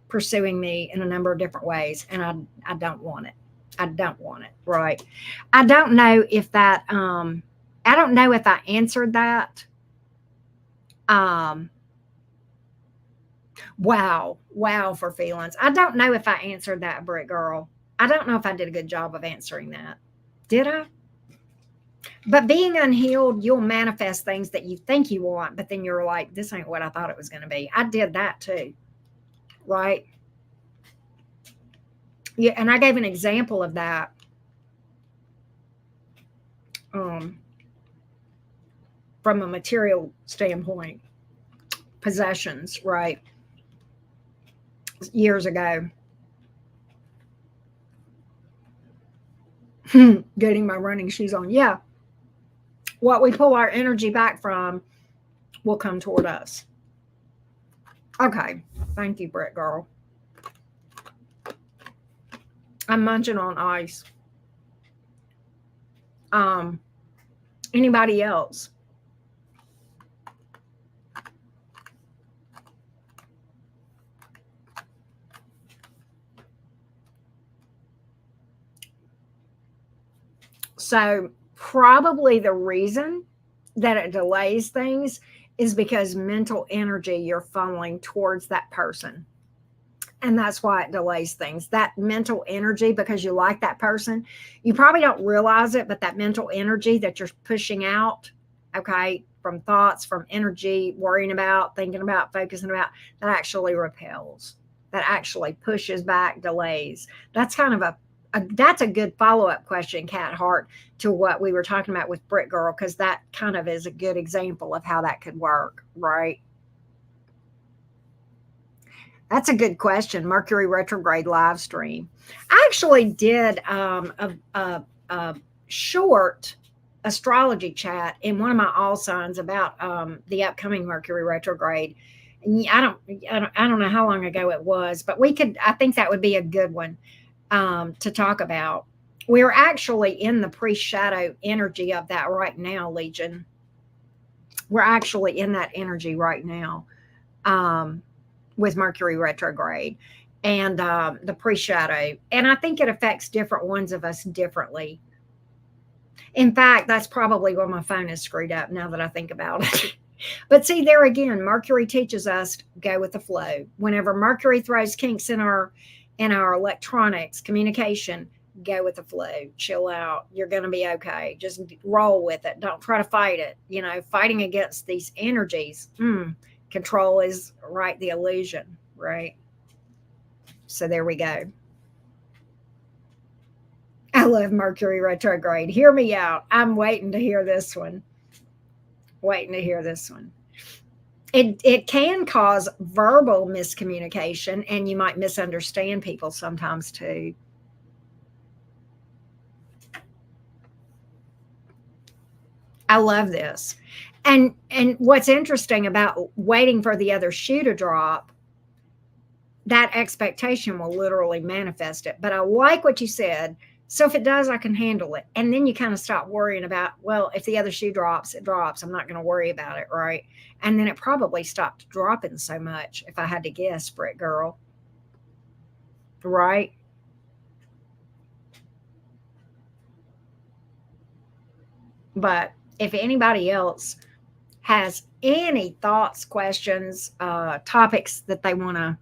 pursuing me in a number of different ways, and I don't want it. I don't want it. Right. I don't know if that. I don't know if I answered that. Um, wow for feelings. I don't know if I answered that, Brick Girl. I don't know if I did a good job of answering that. Did I? But being unhealed, you'll manifest things that you think you want, but then you're like, this ain't what I thought it was going to be. I did that too, right? Yeah, and I gave an example of that. Um, from a material standpoint, possessions, right? Years ago. Getting my running shoes on. Yeah. What we pull our energy back from will come toward us. Okay. Thank you, Britt Girl. I'm munching on ice. Anybody else? So, probably the reason that it delays things is because mental energy you're funneling towards that person. And that's why it delays things. That mental energy, because you like that person, you probably don't realize it, but that mental energy that you're pushing out, okay, from thoughts, from energy, worrying about, thinking about, focusing about, that actually repels, that actually pushes back, delays. That's kind of that's a good follow-up question, Cat Hart, to what we were talking about with Brick Girl, because that kind of is a good example of how that could work, right? That's a good question. Mercury retrograde live stream. I actually did a short astrology chat in one of my all signs about the upcoming Mercury retrograde. And I don't know how long ago it was, but we could. I think that would be a good one to talk about. We're actually in the pre-shadow energy of that right now, Legion. We're actually in that energy right now. Um, with Mercury retrograde and the pre shadow. And I think it affects different ones of us differently. In fact, that's probably where my phone is screwed up now that I think about it. But see, there again, Mercury teaches us to go with the flow. Whenever Mercury throws kinks in our electronics communication, go with the flow, chill out. You're going to be okay. Just roll with it. Don't try to fight it. Fighting against these energies. Control is right, the illusion, right? So there we go. I love Mercury retrograde. Hear me out. I'm waiting to hear this one. Waiting to hear this one. It can cause verbal miscommunication, and you might misunderstand people sometimes too. I love this. And what's interesting about waiting for the other shoe to drop, that expectation will literally manifest it. But I like what you said. So if it does, I can handle it. And then you kind of stop worrying about, well, if the other shoe drops, it drops. I'm not going to worry about it, right? And then it probably stopped dropping so much, if I had to guess, Britt Girl. Right? But if anybody else has any thoughts, questions, topics that they want to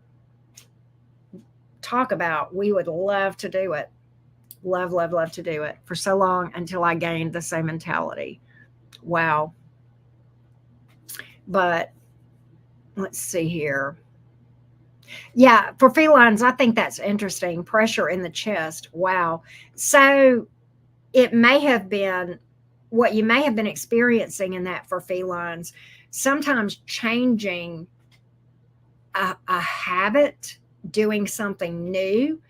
talk about, we would love to do it. Love to do it for so long until I gained the same mentality. Wow. But let's see here. Yeah, for felines, I think that's interesting. Pressure in the chest. Wow. So it may have been what you may have been experiencing in that for felines, sometimes changing a habit, doing something new,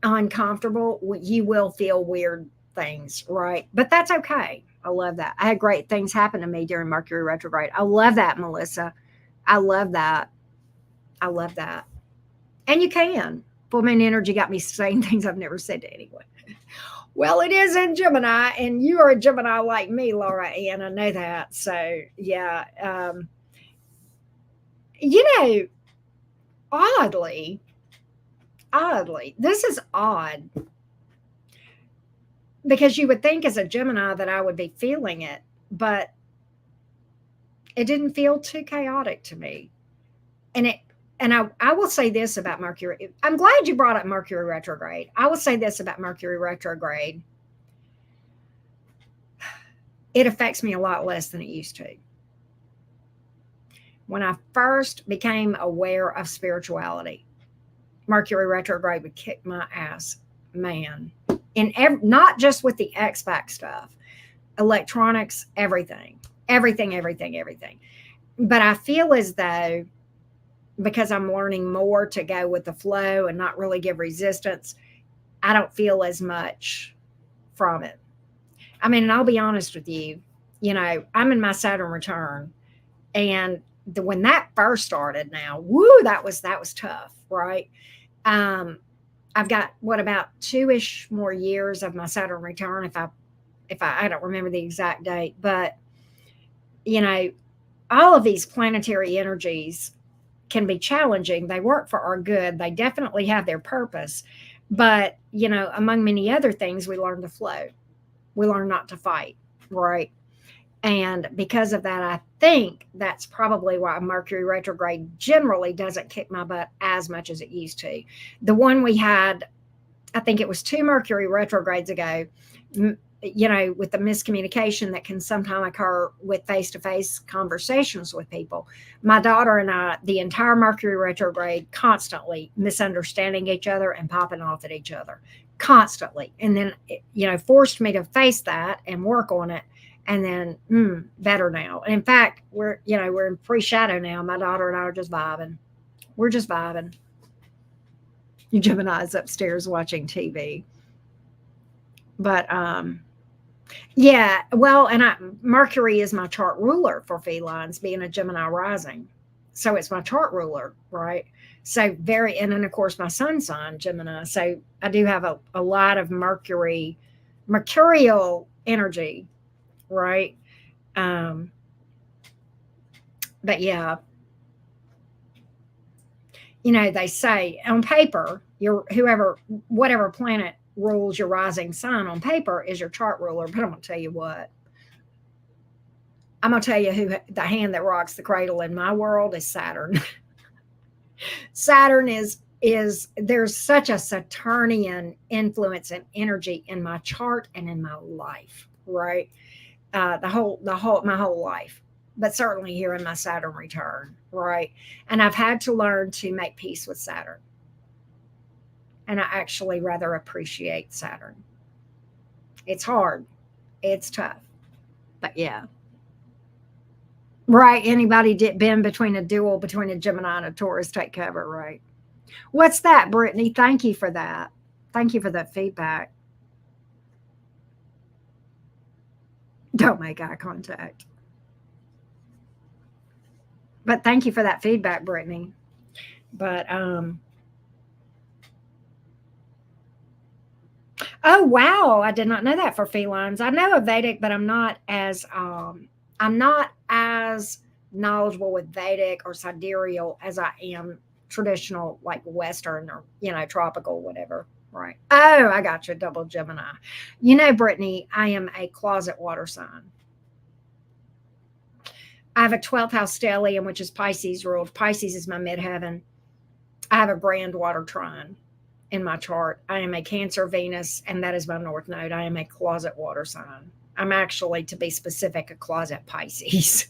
uncomfortable, you will feel weird things, right? But that's okay. I love that. I had great things happen to me during Mercury retrograde. I love that, Melissa. I love that. I love that. And you can. Full moon energy got me saying things I've never said to anyone. Well, it is in Gemini, and you are a Gemini like me, Laura Ann. I know that. So, yeah. You know, oddly, this is odd because you would think as a Gemini that I would be feeling it, but it didn't feel too chaotic to me. And I will say this about Mercury. I'm glad you brought up Mercury retrograde. I will say this about Mercury retrograde. It affects me a lot less than it used to. When I first became aware of spirituality, Mercury retrograde would kick my ass, man. Not just with the XPAC stuff, electronics, everything. But I feel as though because I'm learning more to go with the flow and not really give resistance, I don't feel as much from it. I mean, and I'll be honest with you, I'm in my Saturn return, and when that first started, now, woo, that was tough, right? I've got about 2-ish more years of my Saturn return, if I don't remember the exact date, but all of these planetary energies can be challenging. They work for our good. They definitely have their purpose. But, among many other things, we learn to flow. We learn not to fight, right? And because of that, I think that's probably why Mercury retrograde generally doesn't kick my butt as much as it used to. The one we had, I think it was 2 Mercury retrogrades ago, with the miscommunication that can sometimes occur with face-to-face conversations with people. My daughter and I, the entire Mercury retrograde, constantly misunderstanding each other and popping off at each other, constantly. And then, forced me to face that and work on it. And then, better now. And in fact, we're in pre-shadow now. My daughter and I are just vibing. We're just vibing. Gemini's upstairs watching TV. But, yeah, well, and Mercury is my chart ruler for felines, being a Gemini rising. So it's my chart ruler, right? So and then of course my sun sign, Gemini. So I do have a lot of mercurial energy, right? But yeah, they say on paper, whatever planet rules your rising sign on paper is your chart ruler. But I'm going to tell you what. I'm going to tell you who the hand that rocks the cradle in my world is Saturn. Saturn is there's such a Saturnian influence and energy in my chart and in my life, right? My whole life, but certainly here in my Saturn return, right? And I've had to learn to make peace with Saturn. And I actually rather appreciate Saturn. It's hard. It's tough. But yeah. Right. Anybody been between a duel between a Gemini and a Taurus, take cover, right? What's that, Brittany? Thank you for that. Thank you for that feedback. Don't make eye contact. But thank you for that feedback, Brittany. But oh wow, I did not know that for felines. I know of Vedic, but I'm not as knowledgeable with Vedic or sidereal as I am traditional, like Western or tropical, whatever. Right. Oh, I got you. Double Gemini. Brittany, I am a closet water sign. I have a 12th house stellium, which is Pisces ruled. Pisces is my midheaven. I have a grand water trine in my chart. I am a Cancer Venus, and that is my north node. I am a closet water sign. I'm actually, to be specific, a closet Pisces.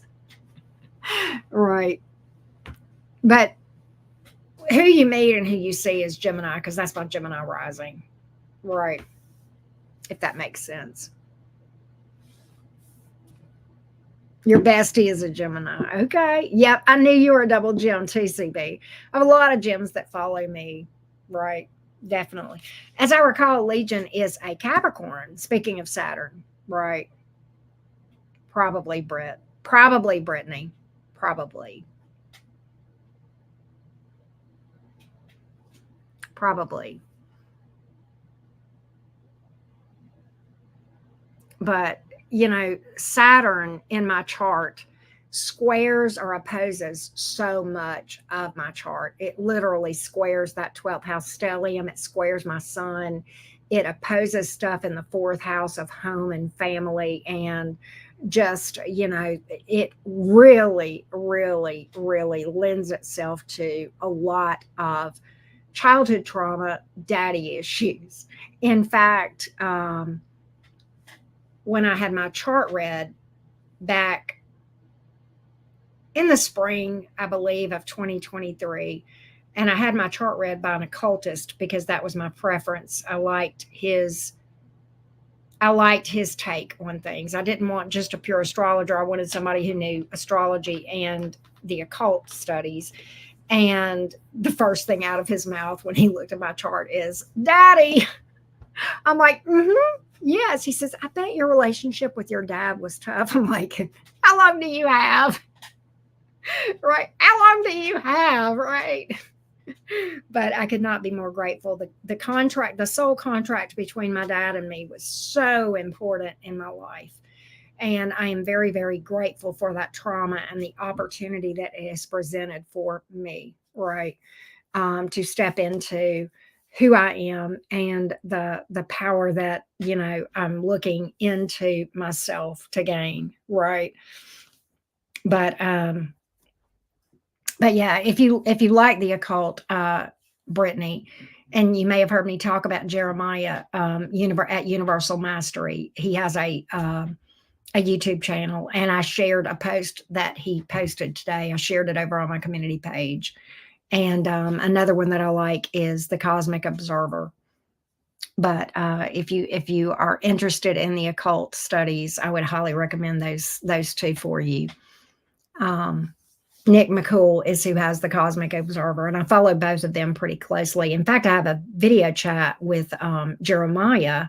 Right. But who you meet and who you see is Gemini, because that's my Gemini rising. Right. If that makes sense. Your bestie is a Gemini. Okay. Yep. I knew you were a double gem too, CB. I have a lot of gems that follow me. Right. Definitely. As I recall, Legion is a Capricorn. Speaking of Saturn. Right. Probably Britt. Probably Brittany. Probably. probably. But, Saturn in my chart squares or opposes so much of my chart. It literally squares that 12th house stellium, it squares my sun, it opposes stuff in the fourth house of home and family. And just, it really, really, really lends itself to a lot of childhood trauma, daddy issues. In fact, when I had my chart read back in the spring, I believe, of 2023, and I had my chart read by an occultist because that was my preference. I liked his take on things. I didn't want just a pure astrologer. I wanted somebody who knew astrology and the occult studies. And the first thing out of his mouth when he looked at my chart is, Daddy. I'm like, yes. He says, I bet your relationship with your dad was tough. I'm like, how long do you have? Right? How long do you have? Right? But I could not be more grateful. The contract, the soul contract between my dad and me was so important in my life. And I am very, very grateful for that trauma and the opportunity that it has presented for me, right? To step into who I am and the power that, I'm looking into myself to gain, right? But yeah, if you like the occult, Brittany, and you may have heard me talk about Jeremiah at Universal Mastery. He has a YouTube channel, and I shared a post that he posted today. I shared it over on my community page. And another one that I like is the Cosmic Observer. But if you are interested in the occult studies, I would highly recommend those two for you. Nick McCool is who has the Cosmic Observer, and I follow both of them pretty closely. In fact, I have a video chat with Jeremiah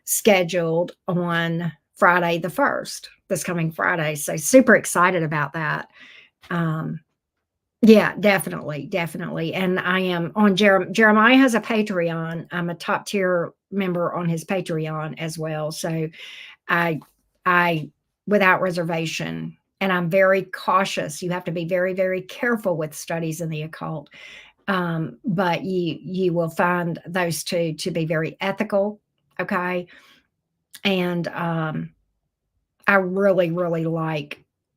scheduled on Friday the 1st, this coming Friday. So super excited about that. Yeah, definitely, definitely. And I am on Jeremiah has a Patreon. I'm a top tier member on his Patreon as well. So I without reservation, and I'm very cautious. You have to be very, very careful with studies in the occult. But you will find those two to be very ethical. Okay. And I really, really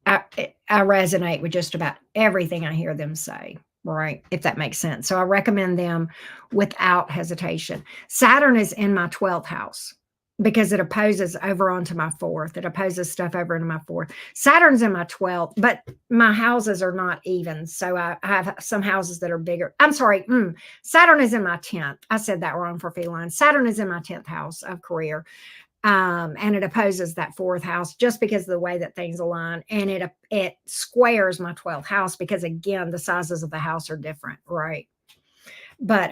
I resonate with just about everything I hear them say, right? If that makes sense. So I recommend them without hesitation. Saturn is in my 12th house because it opposes over onto my 4th. It opposes stuff over into my 4th. Saturn's in my 12th, but my houses are not even. So I have some houses that are bigger. I'm sorry. Saturn is in my 10th. I said that wrong for feline. Saturn is in my 10th house of career. And it opposes that 4th house just because of the way that things align. And it squares my 12th house because, again, the sizes of the house are different, right? But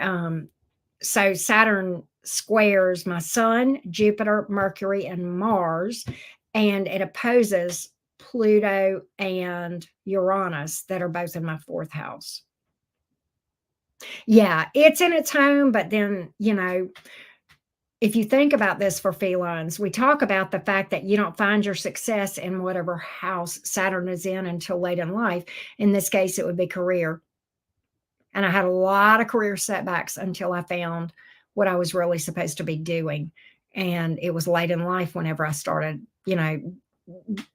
so Saturn squares my sun, Jupiter, Mercury, and Mars, and it opposes Pluto and Uranus that are both in my 4th house. Yeah, it's in its home, but then, if you think about this for felines, we talk about the fact that you don't find your success in whatever house Saturn is in until late in life. In this case, it would be career. And I had a lot of career setbacks until I found what I was really supposed to be doing. And it was late in life whenever I started,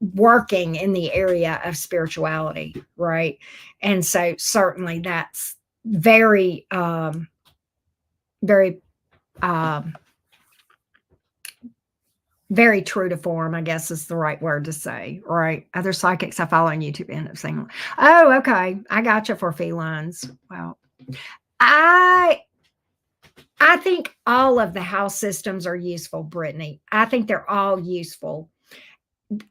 working in the area of spirituality, right? And so certainly that's very, very, very true to form, I guess is the right word to say, right? Other psychics I follow on YouTube end up saying, oh, okay, I got you for felines. Well, I think all of the house systems are useful, Brittany. I think they're all useful.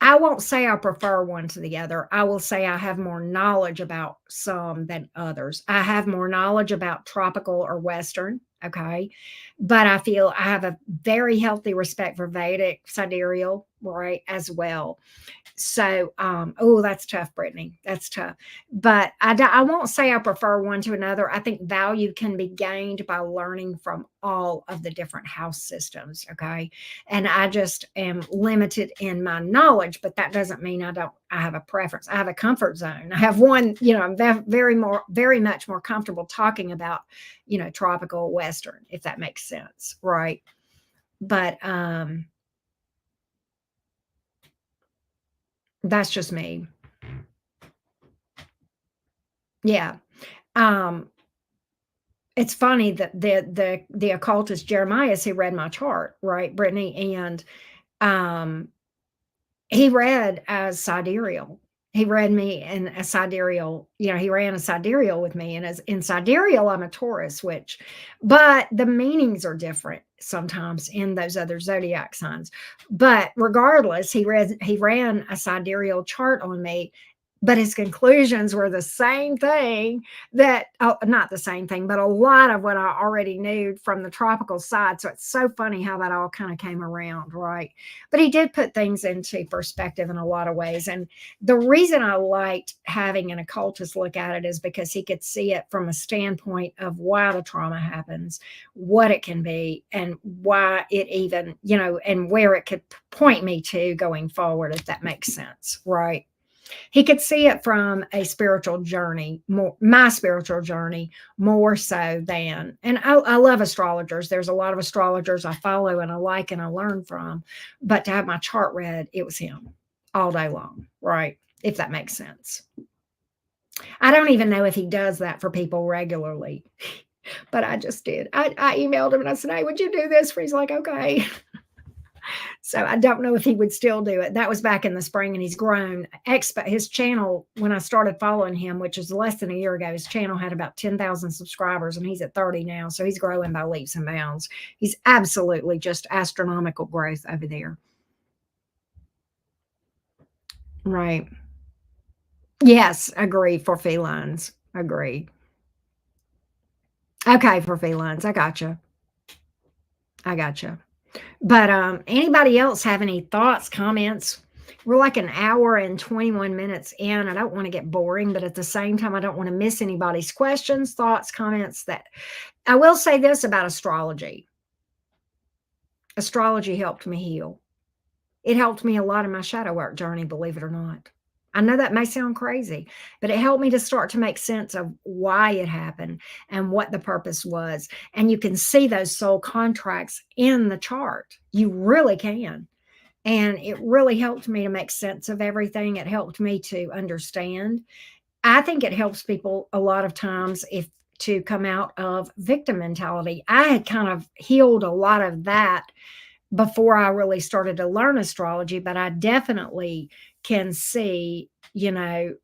I won't say I prefer one to the other. I will say I have more knowledge about some than others. I have more knowledge about tropical or Western, okay? But I feel I have a very healthy respect for Vedic, sidereal, right, as well. So, oh, that's tough, Brittany. That's tough. But I won't say I prefer one to another. I think value can be gained by learning from all of the different house systems. Okay. And I just am limited in my knowledge, but that doesn't mean I have a preference. I have a comfort zone. I have one, I'm very much more comfortable talking about, tropical Western, if that makes sense. Right. But, that's just me. Yeah. Um, it's funny that the occultist Jeremias, he read my chart, right, Brittany, and um, he read as sidereal. He read me in a sidereal, he ran a sidereal with me. And as in sidereal, I'm a Taurus, but the meanings are different sometimes in those other zodiac signs. But regardless, he ran a sidereal chart on me, but his conclusions were the same thing not the same thing, but a lot of what I already knew from the tropical side. So it's so funny how that all kind of came around, right? But he did put things into perspective in a lot of ways. And the reason I liked having an occultist look at it is because he could see it from a standpoint of why the trauma happens, what it can be, and why it even, and where it could point me to going forward, if that makes sense, right? He could see it from a spiritual journey, more my spiritual journey, more so than, and I love astrologers. There's a lot of astrologers I follow and I like and I learn from, but to have my chart read, it was him all day long, right? If that makes sense. I don't even know if he does that for people regularly, but I just did. I emailed him and I said, "Hey, would you do this?" For He's like, "Okay." So I don't know if he would still do it. That was back in the spring, and he's grown. His channel, when I started following him, which is less than a year ago, his channel had about 10,000 subscribers, and he's at 30 now. So he's growing by leaps and bounds. He's absolutely just astronomical growth over there. Right. Yes, agree for felines. Agree. Okay, for felines. I gotcha. I gotcha. But anybody else have any thoughts, comments? We're like an hour and 21 minutes in. I don't want to get boring, but at the same time, I don't want to miss anybody's questions, thoughts, comments. That I will say this about astrology. Astrology helped me heal. It helped me a lot in my shadow work journey, believe it or not. I know that may sound crazy, but it helped me to start to make sense of why it happened and what the purpose was. And you can see those soul contracts in the chart. You really can. And it really helped me to make sense of everything. It helped me to understand. I think it helps people a lot of times if to come out of victim mentality. I had kind of healed a lot of that before I really started to learn astrology, but I definitely can see, it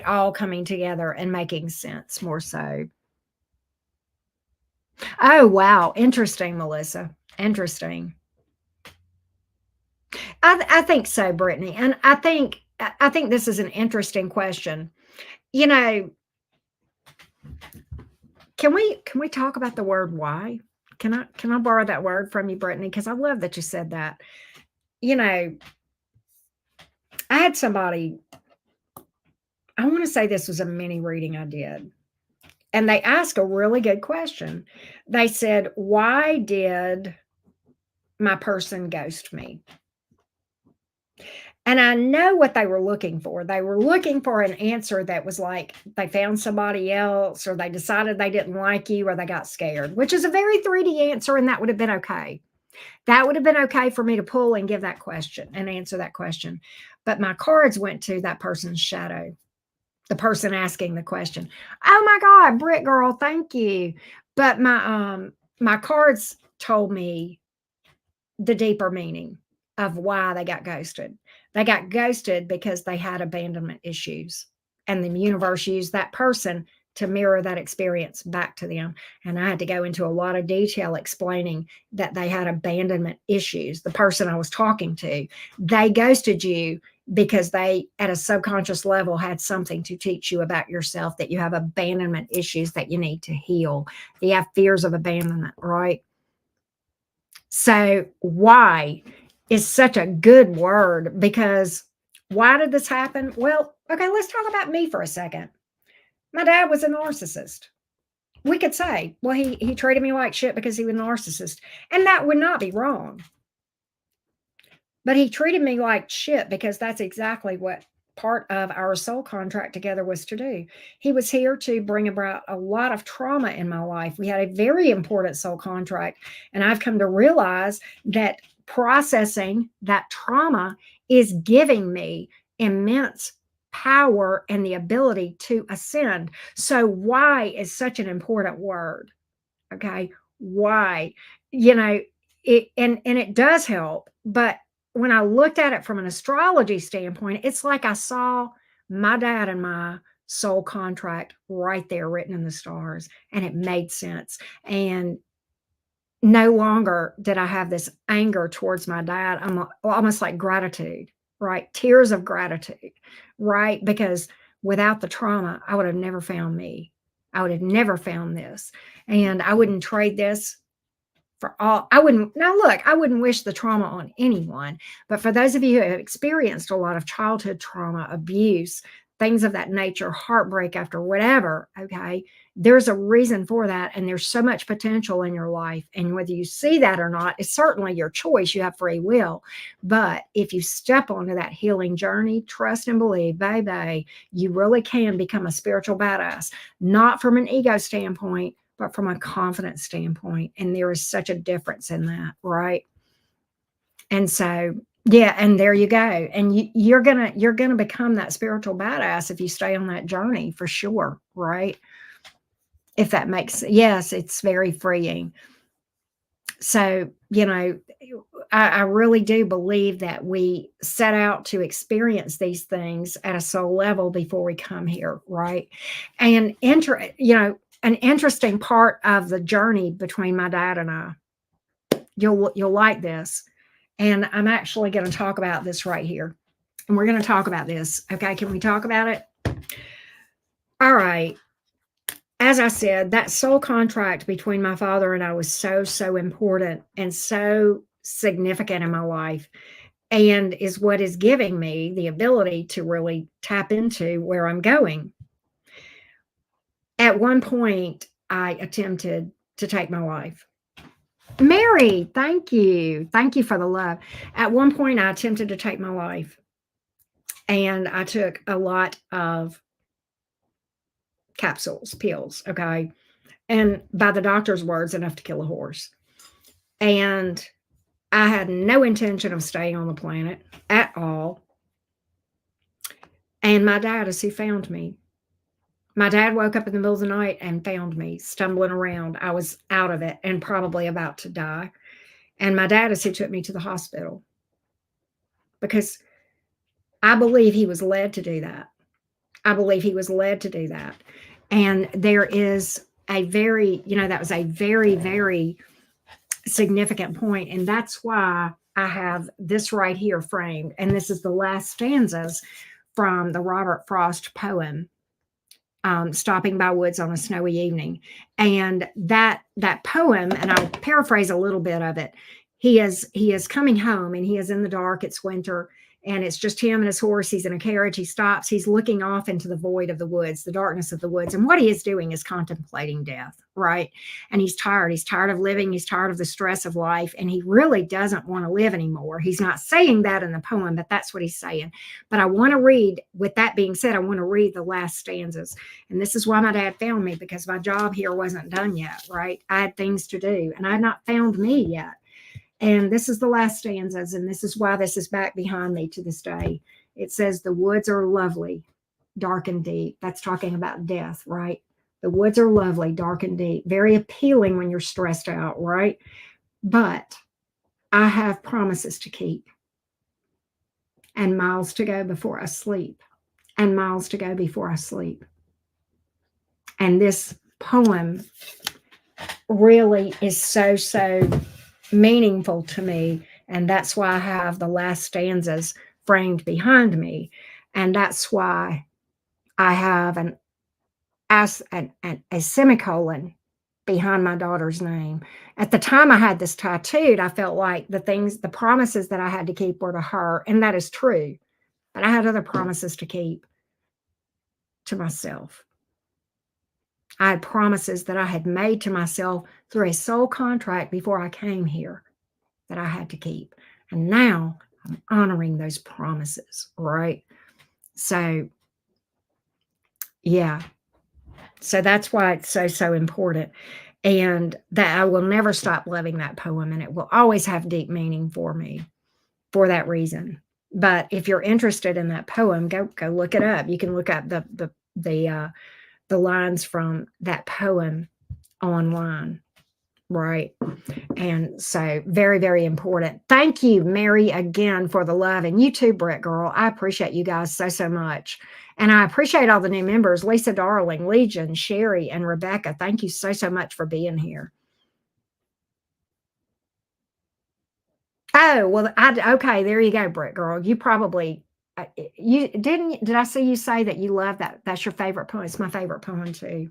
all coming together and making sense more so. Oh, wow. Interesting, Melissa. Interesting. I think so, Brittany. And I think this is an interesting question. You know, can we talk about the word why? Can I borrow that word from you, Brittany? Because I love that you said that. You know, I had somebody, I want to say this was a mini reading I did, and they asked a really good question. They said, "Why did my person ghost me?" And I know what they were looking for. They were looking for an answer that was like they found somebody else, or they decided they didn't like you, or they got scared, which is a very 3D answer, and that would have been okay. That would have been okay for me to pull and give that question and answer that question. But my cards went to that person's shadow, the person asking the question. Oh my God, Britt girl, thank you. But my cards told me the deeper meaning of why they got ghosted. They got ghosted because they had abandonment issues, and the universe used that person to mirror that experience back to them. And I had to go into a lot of detail explaining that they had abandonment issues. The person I was talking to, they ghosted you because they, at a subconscious level, had something to teach you about yourself, that you have abandonment issues that you need to heal. You have fears of abandonment, right? So, why? is such a good word because why did this happen? Well, okay, let's talk about me for a second. My dad was a narcissist. We could say, well, he treated me like shit because he was a narcissist. And that would not be wrong. But he treated me like shit because that's exactly what part of our soul contract together was to do. He was here to bring about a lot of trauma in my life. We had a very important soul contract. And I've come to realize that processing that trauma is giving me immense power and the ability to ascend. So, why is such an important word? Okay. Why? You know, and it does help, but when I looked at it from an astrology standpoint, it's like I saw my dad and my soul contract right there written in the stars, and it made sense. And no longer did I have this anger towards my dad. I'm almost like gratitude, right? Tears of gratitude, right? Because without the trauma, I would have never found me. I would have never found this. And I wouldn't trade this for all. I wouldn't. Now look, I wouldn't wish the trauma on anyone, but for those of you who have experienced a lot of childhood trauma, abuse, things of that nature, heartbreak after whatever, okay, there's a reason for that, and there's so much potential in your life, and whether you see that or not, it's certainly your choice. You have free will, but if you step onto that healing journey, trust and believe, baby, you really can become a spiritual badass, not from an ego standpoint, but from a confidence standpoint. And there is such a difference in that, right? And so, yeah, and there you go. And you're gonna become that spiritual badass if you stay on that journey for sure, right? If that makes, yes, it's very freeing. So, I really do believe that we set out to experience these things at a soul level before we come here, right? And an interesting part of the journey between my dad and I, you'll like this. And I'm actually going to talk about this right here. And we're going to talk about this. Okay, can we talk about it? All right. As I said, that soul contract between my father and I was so important and so significant in my life, and is what is giving me the ability to really tap into where I'm going. At one point, I attempted to take my life. Mary, thank you. Thank you for the love. At one point, I attempted to take my life, and I took a lot of capsules, pills, okay? And by the doctor's words, enough to kill a horse. And I had no intention of staying on the planet at all. And my dad is who found me. My dad woke up in the middle of the night and found me stumbling around. I was out of it and probably about to die. And my dad is who took me to the hospital because I believe he was led to do that. I believe he was led to do that. And there is a very, that was a very, very significant point. And that's why I have this right here framed. And this is the last stanzas from the Robert Frost poem, Stopping by Woods on a Snowy Evening. And that poem, and I'll paraphrase a little bit of it. He is coming home, and he is in the dark. It's winter, and it's just him and his horse. He's in a carriage. He stops. He's looking off into the void of the woods, the darkness of the woods. And what he is doing is contemplating death, right? And he's tired. He's tired of living. He's tired of the stress of life. And he really doesn't want to live anymore. He's not saying that in the poem, but that's what he's saying. But I want to read, with that being said, I want to read the last stanzas. And this is why my dad found me, because my job here wasn't done yet, right? I had things to do, and I had not found me yet. And this is the last stanzas, and this is why this is back behind me to this day. It says, "The woods are lovely, dark and deep." That's talking about death, right? The woods are lovely, dark and deep. Very appealing when you're stressed out, right? But I have promises to keep, and miles to go before I sleep, and miles to go before I sleep. And this poem really is so meaningful to me. And that's why I have the last stanzas framed behind me. And that's why I have a semicolon behind my daughter's name. At the time I had this tattooed, I felt like the promises that I had to keep were to her, and that is true. But I had other promises to keep to myself. I had promises that I had made to myself through a soul contract before I came here that I had to keep. And now I'm honoring those promises, right? So, yeah. So that's why it's so, so important. And that I will never stop loving that poem, and it will always have deep meaning for me for that reason. But if you're interested in that poem, go look it up. You can look up the lines from that poem online, right? And so very, very important. Thank you, Mary, again for the love. And you too, Brett girl. I appreciate you guys so, so much. And I appreciate all the new members, Lisa Darling, Legion, Sherry, and Rebecca. Thank you so, so much for being here. Oh, well, okay, there you go, Brett girl. You probably did I see you say that you love that? That's your favorite poem. It's my favorite poem too.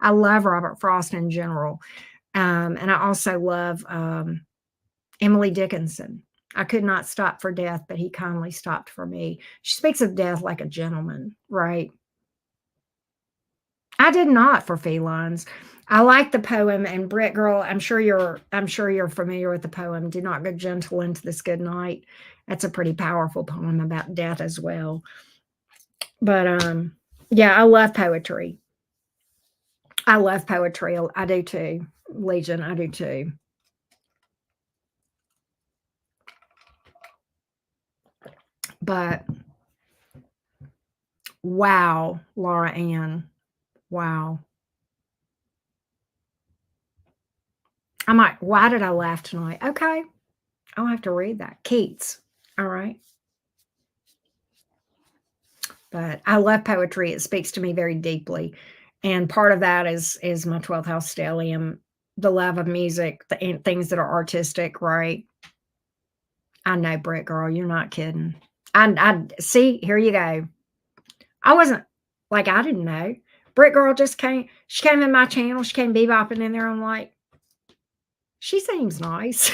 I love Robert Frost in general. And I also love Emily Dickinson. I could not stop for death, but he kindly stopped for me. She speaks of death like a gentleman, right? I did not for felines. I like the poem, and Britt girl, I'm sure you're familiar with the poem. Do not go gentle into this good night. That's a pretty powerful poem about death as well. But yeah, I love poetry. I love poetry. I do too. Legion, I do too. But wow, Laura Ann. Wow. I'm like, why did I laugh tonight? Okay, I'll have to read that. Keats. All right. But I love poetry. It speaks to me very deeply. And part of that is my 12th house stellium, the love of music, and things that are artistic, right? I know, Britt girl, you're not kidding. I see, here you go. I wasn't like I didn't know. Britt girl just came, she came in my channel, she came bebopping in there. I'm like, she seems nice.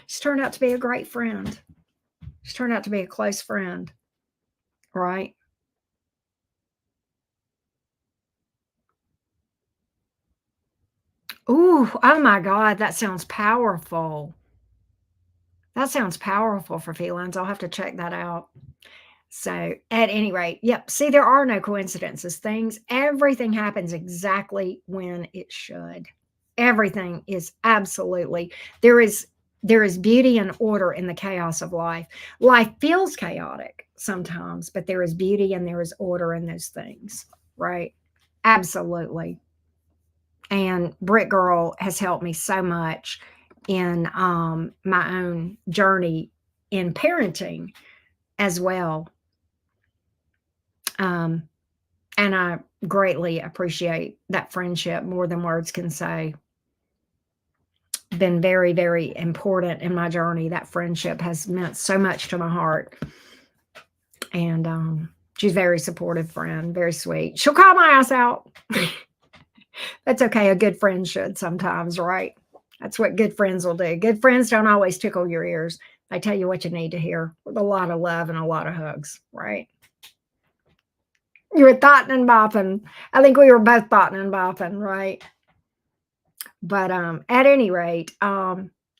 She's turned out to be a great friend. She's turned out to be a close friend, right? Ooh, oh my God, that sounds powerful. That sounds powerful for felines. I'll have to check that out. So, at any rate, yep. See, there are no coincidences. Everything happens exactly when it should. Everything is absolutely there is there is beauty and order in the chaos of life. Life feels chaotic sometimes, but there is beauty and there is order in those things, right? Absolutely. And Brick Girl has helped me so much in my own journey in parenting as well. Um, and I greatly appreciate that friendship more than words can say. Been very, very important in my journey. That friendship has meant so much to my heart. And she's a very supportive friend, very sweet. She'll call my ass out. That's okay. A good friend should sometimes, right? That's what good friends will do. Good friends don't always tickle your ears. They tell you what you need to hear with a lot of love and a lot of hugs, right? You were thoughting and bopping. I think we were both thoughting and bopping, right? But at any rate,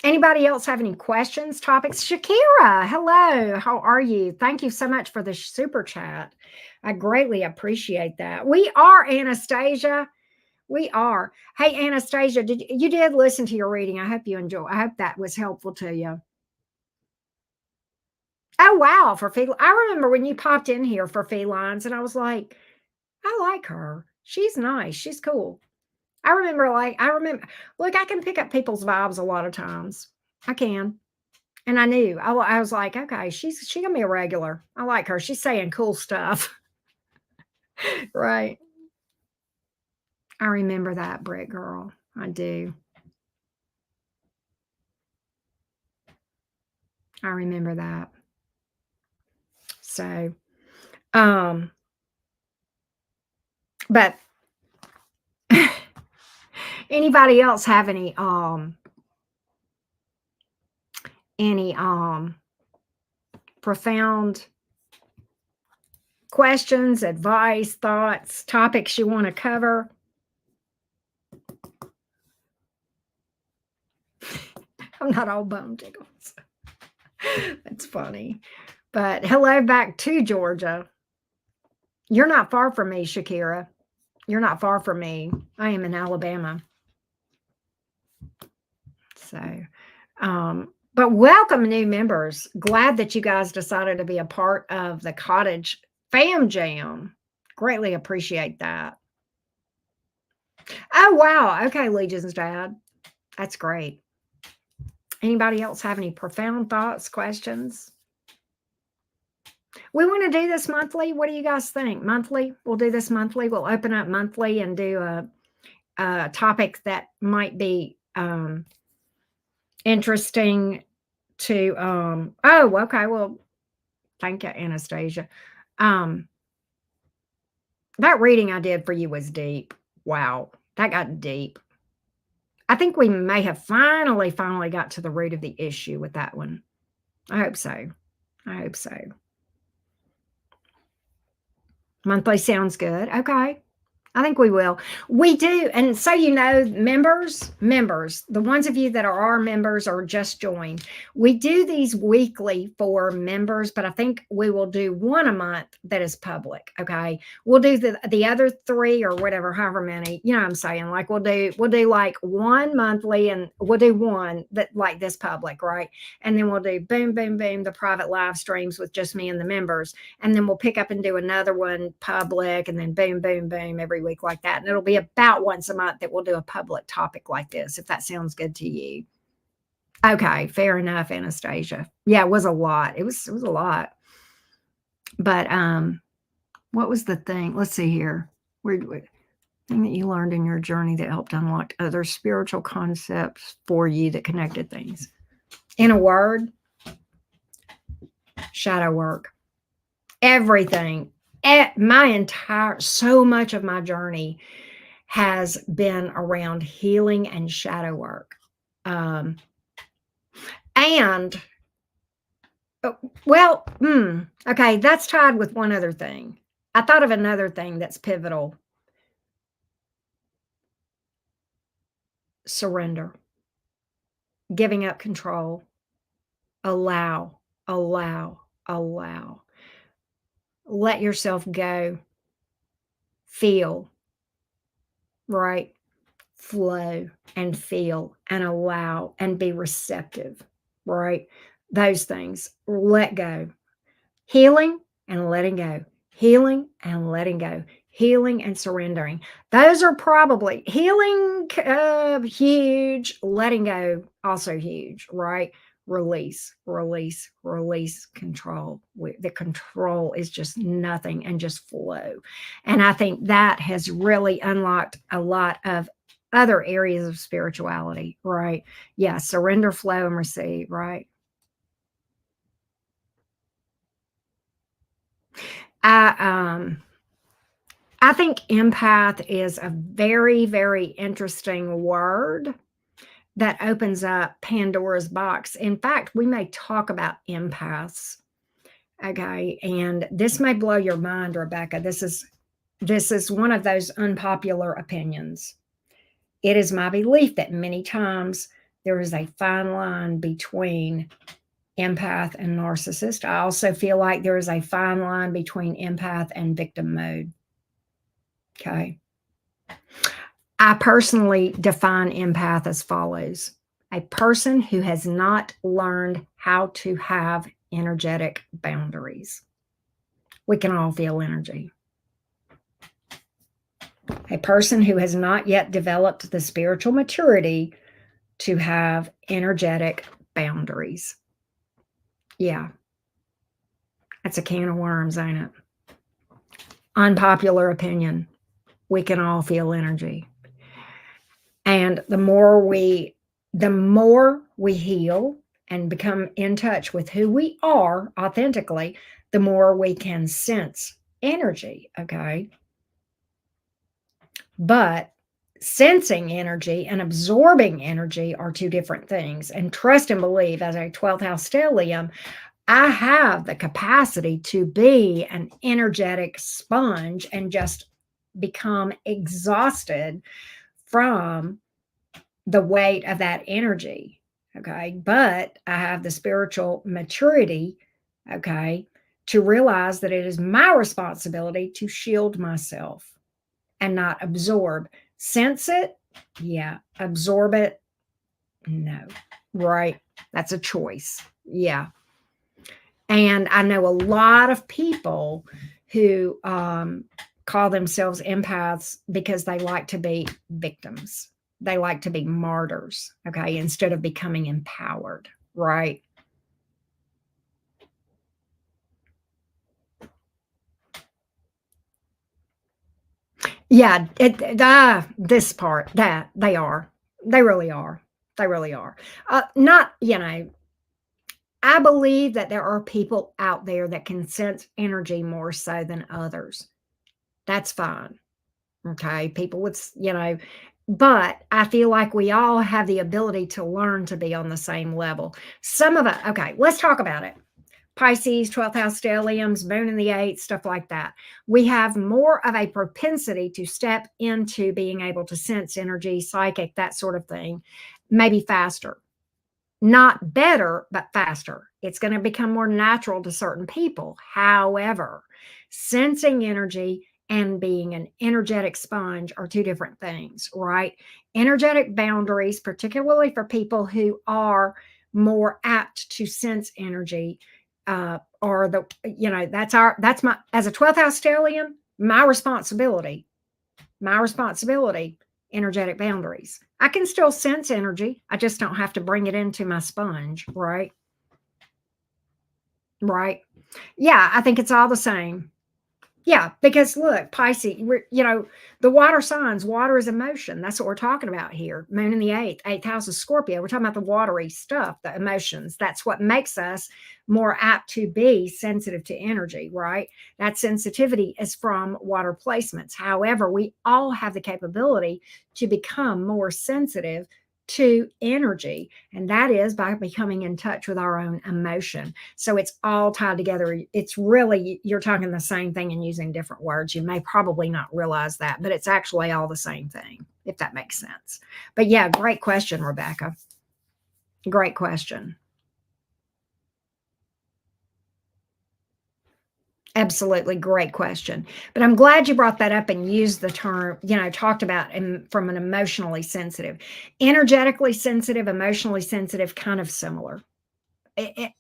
anybody else have any questions, topics? Shakira, hello. How are you? Thank you so much for the super chat. I greatly appreciate that. We are Anastasia. We are. Hey, Anastasia, you did listen to your reading? I hope you enjoy. I hope that was helpful to you. Oh wow, for feline. I remember when you popped in here for felines, and I was like, I like her. She's nice. She's cool. I remember. Look, I can pick up people's vibes a lot of times. I can, and I knew. I was like, okay, she gonna be a regular. I like her. She's saying cool stuff, right? I remember that, Brick girl. I do. I remember that. So, um, but Anybody else have any profound questions, advice, thoughts, topics you want to cover? I'm not all bone tickles. That's funny. But hello back to Georgia. You're not far from me, Shakira. You're not far from me. I am in Alabama. So, but welcome, new members. Glad that you guys decided to be a part of the Cottage Fam Jam. Greatly appreciate that. Oh, wow. Okay, Legion's dad. That's great. Anybody else have any profound thoughts, questions? We want to do this monthly. What do you guys think? Monthly? We'll do this monthly. We'll open up monthly and do a topic that might be interesting to oh, okay. Well, thank you, Anastasia. That reading I did for you was deep. Wow, that got deep. I think we may have finally got to the root of the issue with that one. I hope so. I hope so. Monthly sounds good. Okay. I think we will. We do. And so, members, the ones of you that are our members or just joined, we do these weekly for members, but I think we will do one a month that is public. Okay. We'll do the other three or whatever, however many, you know what I'm saying? Like we'll do like one monthly and we'll do one that like this public, right? And then we'll do boom, boom, boom, the private live streams with just me and the members. And then we'll pick up and do another one public and then boom, boom, boom every week like that. And it'll be about once a month that we'll do a public topic like this, if that sounds good to you. Okay, fair enough, Anastasia. Yeah, it was a lot. It was a lot. But what was the thing? Let's see here. Thing that you learned in your journey that helped unlock other spiritual concepts for you that connected things. In a word, shadow work. Everything. So much of my journey has been around healing and shadow work. Okay, that's tied with one other thing. I thought of another thing that's pivotal. Surrender. Giving up control. Allow. Let yourself go. Feel. Right? Flow and feel and allow and be receptive. Right? Those things. Let go. Healing and letting go. Healing and letting go. Healing and surrendering. Those are probably healing, huge. Letting go, also huge, right? Release, control. The control is just nothing and just flow. And I think that has really unlocked a lot of other areas of spirituality, right? Yeah, surrender, flow, and receive, right? I think empath is a very, very interesting word that opens up Pandora's box. In fact, we may talk about empaths. Okay. And this may blow your mind, Rebecca. This is one of those unpopular opinions. It is my belief that many times there is a fine line between empath and narcissist. I also feel like there is a fine line between empath and victim mode. Okay. I personally define empath as follows: a person who has not learned how to have energetic boundaries. We can all feel energy. A person who has not yet developed the spiritual maturity to have energetic boundaries. Yeah. That's a can of worms, ain't it? Unpopular opinion. We can all feel energy. And the more we heal and become in touch with who we are authentically, the more we can sense energy. Okay. But Sensing energy and absorbing energy are two different things. And trust and believe, as a 12th house stellium, I have the capacity to be an energetic sponge and just become exhausted from the weight of that energy. Okay. But I have the spiritual maturity, okay, to realize that it is my responsibility to shield myself and not absorb. Sense it, yeah. Absorb it, no. Right. That's a choice. Yeah. And I know a lot of people who call themselves empaths because they like to be victims. They like to be martyrs, okay, instead of becoming empowered, right? Yeah, this part, that they are. They really are. They really are. Not, I believe that there are people out there that can sense energy more so than others. That's fine. Okay. People with, but I feel like we all have the ability to learn to be on the same level. Some of it, okay, let's talk about it. Pisces, 12th house stelliums, moon in the eighth, stuff like that. We have more of a propensity to step into being able to sense energy, psychic, that sort of thing, maybe faster. Not better, but faster. It's going to become more natural to certain people. However, sensing energy and being an energetic sponge are two different things, right? Energetic boundaries, particularly for people who are more apt to sense energy, are that's my, as a 12th house stellium, my responsibility, energetic boundaries. I can still sense energy. I just don't have to bring it into my sponge, right? Right. Yeah, I think it's all the same. Yeah, because look, Pisces, the water signs, water is emotion. That's what we're talking about here. Moon in the eighth house is Scorpio. We're talking about the watery stuff, the emotions. That's what makes us more apt to be sensitive to energy, right? That sensitivity is from water placements. However, we all have the capability to become more sensitive to energy, and that is by becoming in touch with our own emotion. So it's all tied together. It's really, you're talking the same thing and using different words. You may probably not realize that, but it's actually all the same thing, if that makes sense. But yeah, great question, Rebecca. Great question. Absolutely great question. But I'm glad you brought that up and used the term, talked about from an emotionally sensitive, energetically sensitive, emotionally sensitive, kind of similar.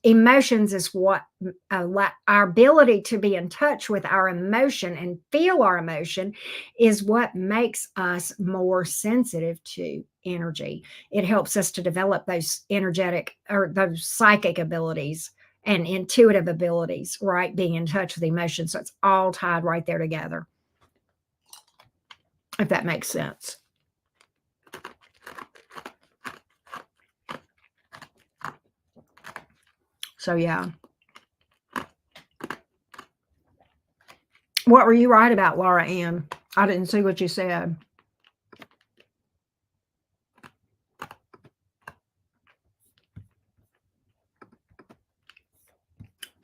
Emotions is what our ability to be in touch with our emotion and feel our emotion is what makes us more sensitive to energy. It helps us to develop those energetic or those psychic abilities and intuitive abilities, right? Being in touch with emotions. So it's all tied right there together, if that makes sense. So yeah. What were you right about, Laura Ann? I didn't see what you said.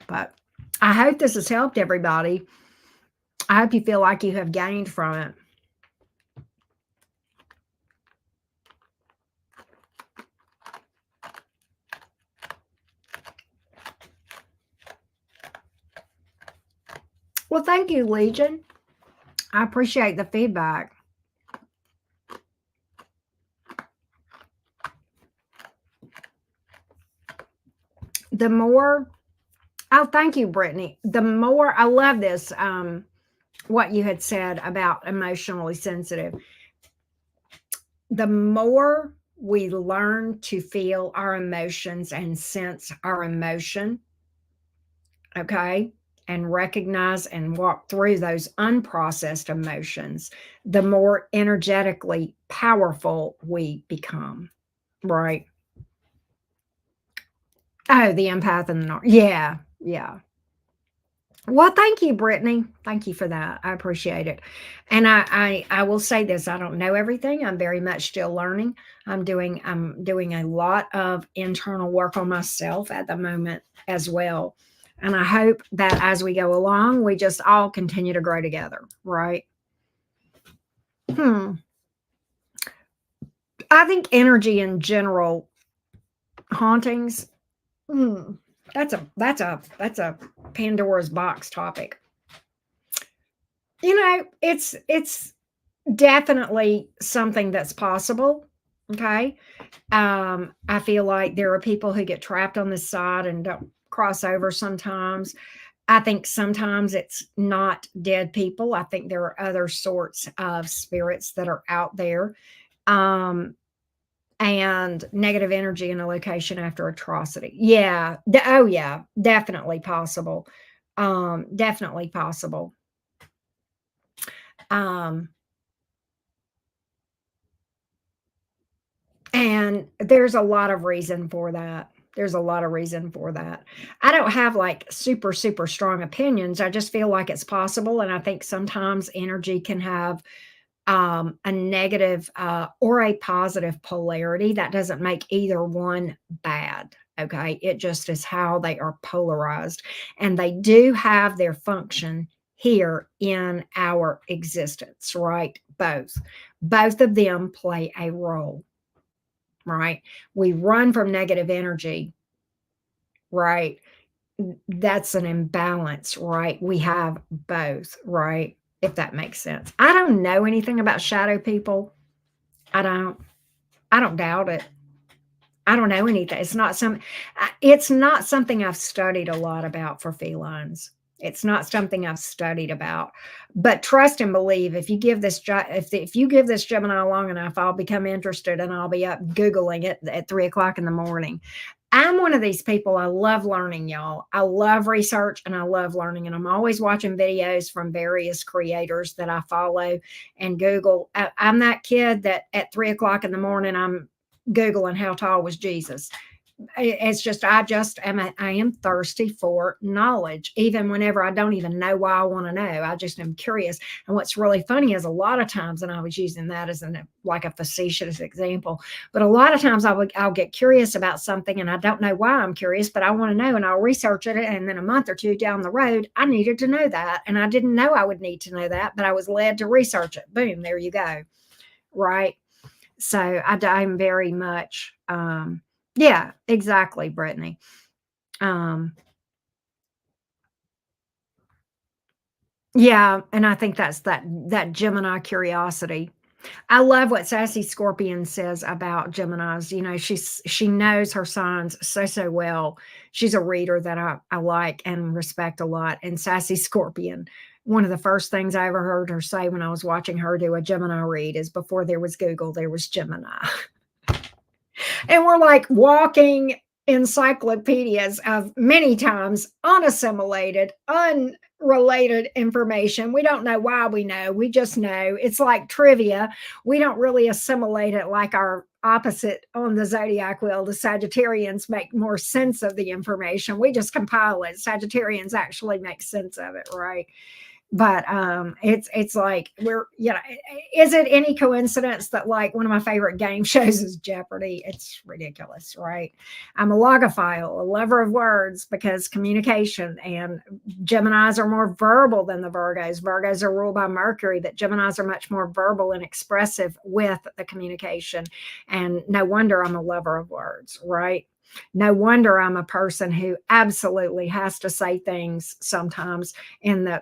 But I hope this has helped everybody. I hope you feel like you have gained from it. Well, thank you, Legion. I appreciate the feedback. The more, oh, thank you, Brittany. The more, I love this, what you had said about emotionally sensitive. The more we learn to feel our emotions and sense our emotion, okay, and recognize and walk through those unprocessed emotions, the more energetically powerful we become, right? Oh, the empath and the yeah, yeah. Well, thank you, Brittany. Thank you for that. I appreciate it. And I will say this: I don't know everything. I'm very much still learning. I'm doing a lot of internal work on myself at the moment as well. And I hope that as we go along, we just all continue to grow together. Right? Hmm. I think energy in general, hauntings. Hmm. That's a Pandora's box topic. It's definitely something that's possible. Okay. I feel like there are people who get trapped on this side and don't cross over sometimes. I think sometimes it's not dead people. I think there are other sorts of spirits that are out there. Um, and negative energy in a location after atrocity. Yeah. Oh, yeah. Definitely possible. Definitely possible. Um, And there's a lot of reason for that. There's a lot of reason for that. I don't have like super, super strong opinions. I just feel like it's possible. And I think sometimes energy can have a negative or a positive polarity. That doesn't make either one bad. Okay. It just is how they are polarized. And they do have their function here in our existence, right? Both. Both of them play a role, right? We run from negative energy, right? That's an imbalance, right? We have both, right? If that makes sense. I don't know anything about shadow people. I don't. I don't doubt it. I don't know anything. It's not something I've studied a lot about for felines. It's not something I've studied about. But trust and believe, if you give this Gemini long enough, I'll become interested and I'll be up Googling it at 3 o'clock in the morning. I'm one of these people. I love learning, y'all. I love research and I love learning. And I'm always watching videos from various creators that I follow and Google. I'm that kid that at 3 o'clock in the morning, I'm Googling how tall was Jesus. It's just I am thirsty for knowledge, even whenever I don't even know why I want to know. I just am curious. And what's really funny is a lot of times, and I was using that as like a facetious example, but a lot of times I'll get curious about something and I don't know why I'm curious, but I want to know and I'll research it. And then a month or two down the road, I needed to know that. And I didn't know I would need to know that, but I was led to research it. Boom, there you go. Right. So I'm very much, yeah, exactly, Brittany. Um, yeah, and I think that's that Gemini curiosity. I love what Sassy Scorpion says about Geminis. She knows her signs so well. She's a reader that I like and respect a lot. And Sassy Scorpion, one of the first things I ever heard her say when I was watching her do a Gemini read is before there was Google, there was Gemini. And we're like walking encyclopedias of many times unassimilated, unrelated information. We don't know why we know. We just know. It's like trivia. We don't really assimilate it like our opposite on the zodiac wheel. The Sagittarians make more sense of the information. We just compile it. Sagittarians actually make sense of it, right? But it's like is it any coincidence that like one of my favorite game shows is Jeopardy? It's ridiculous, right? I'm a logophile, a lover of words, because communication, and Geminis are more verbal than the Virgos are ruled by Mercury, but Geminis are much more verbal and expressive with the communication. And no wonder I'm a lover of words, right? No wonder I'm a person who absolutely has to say things sometimes in the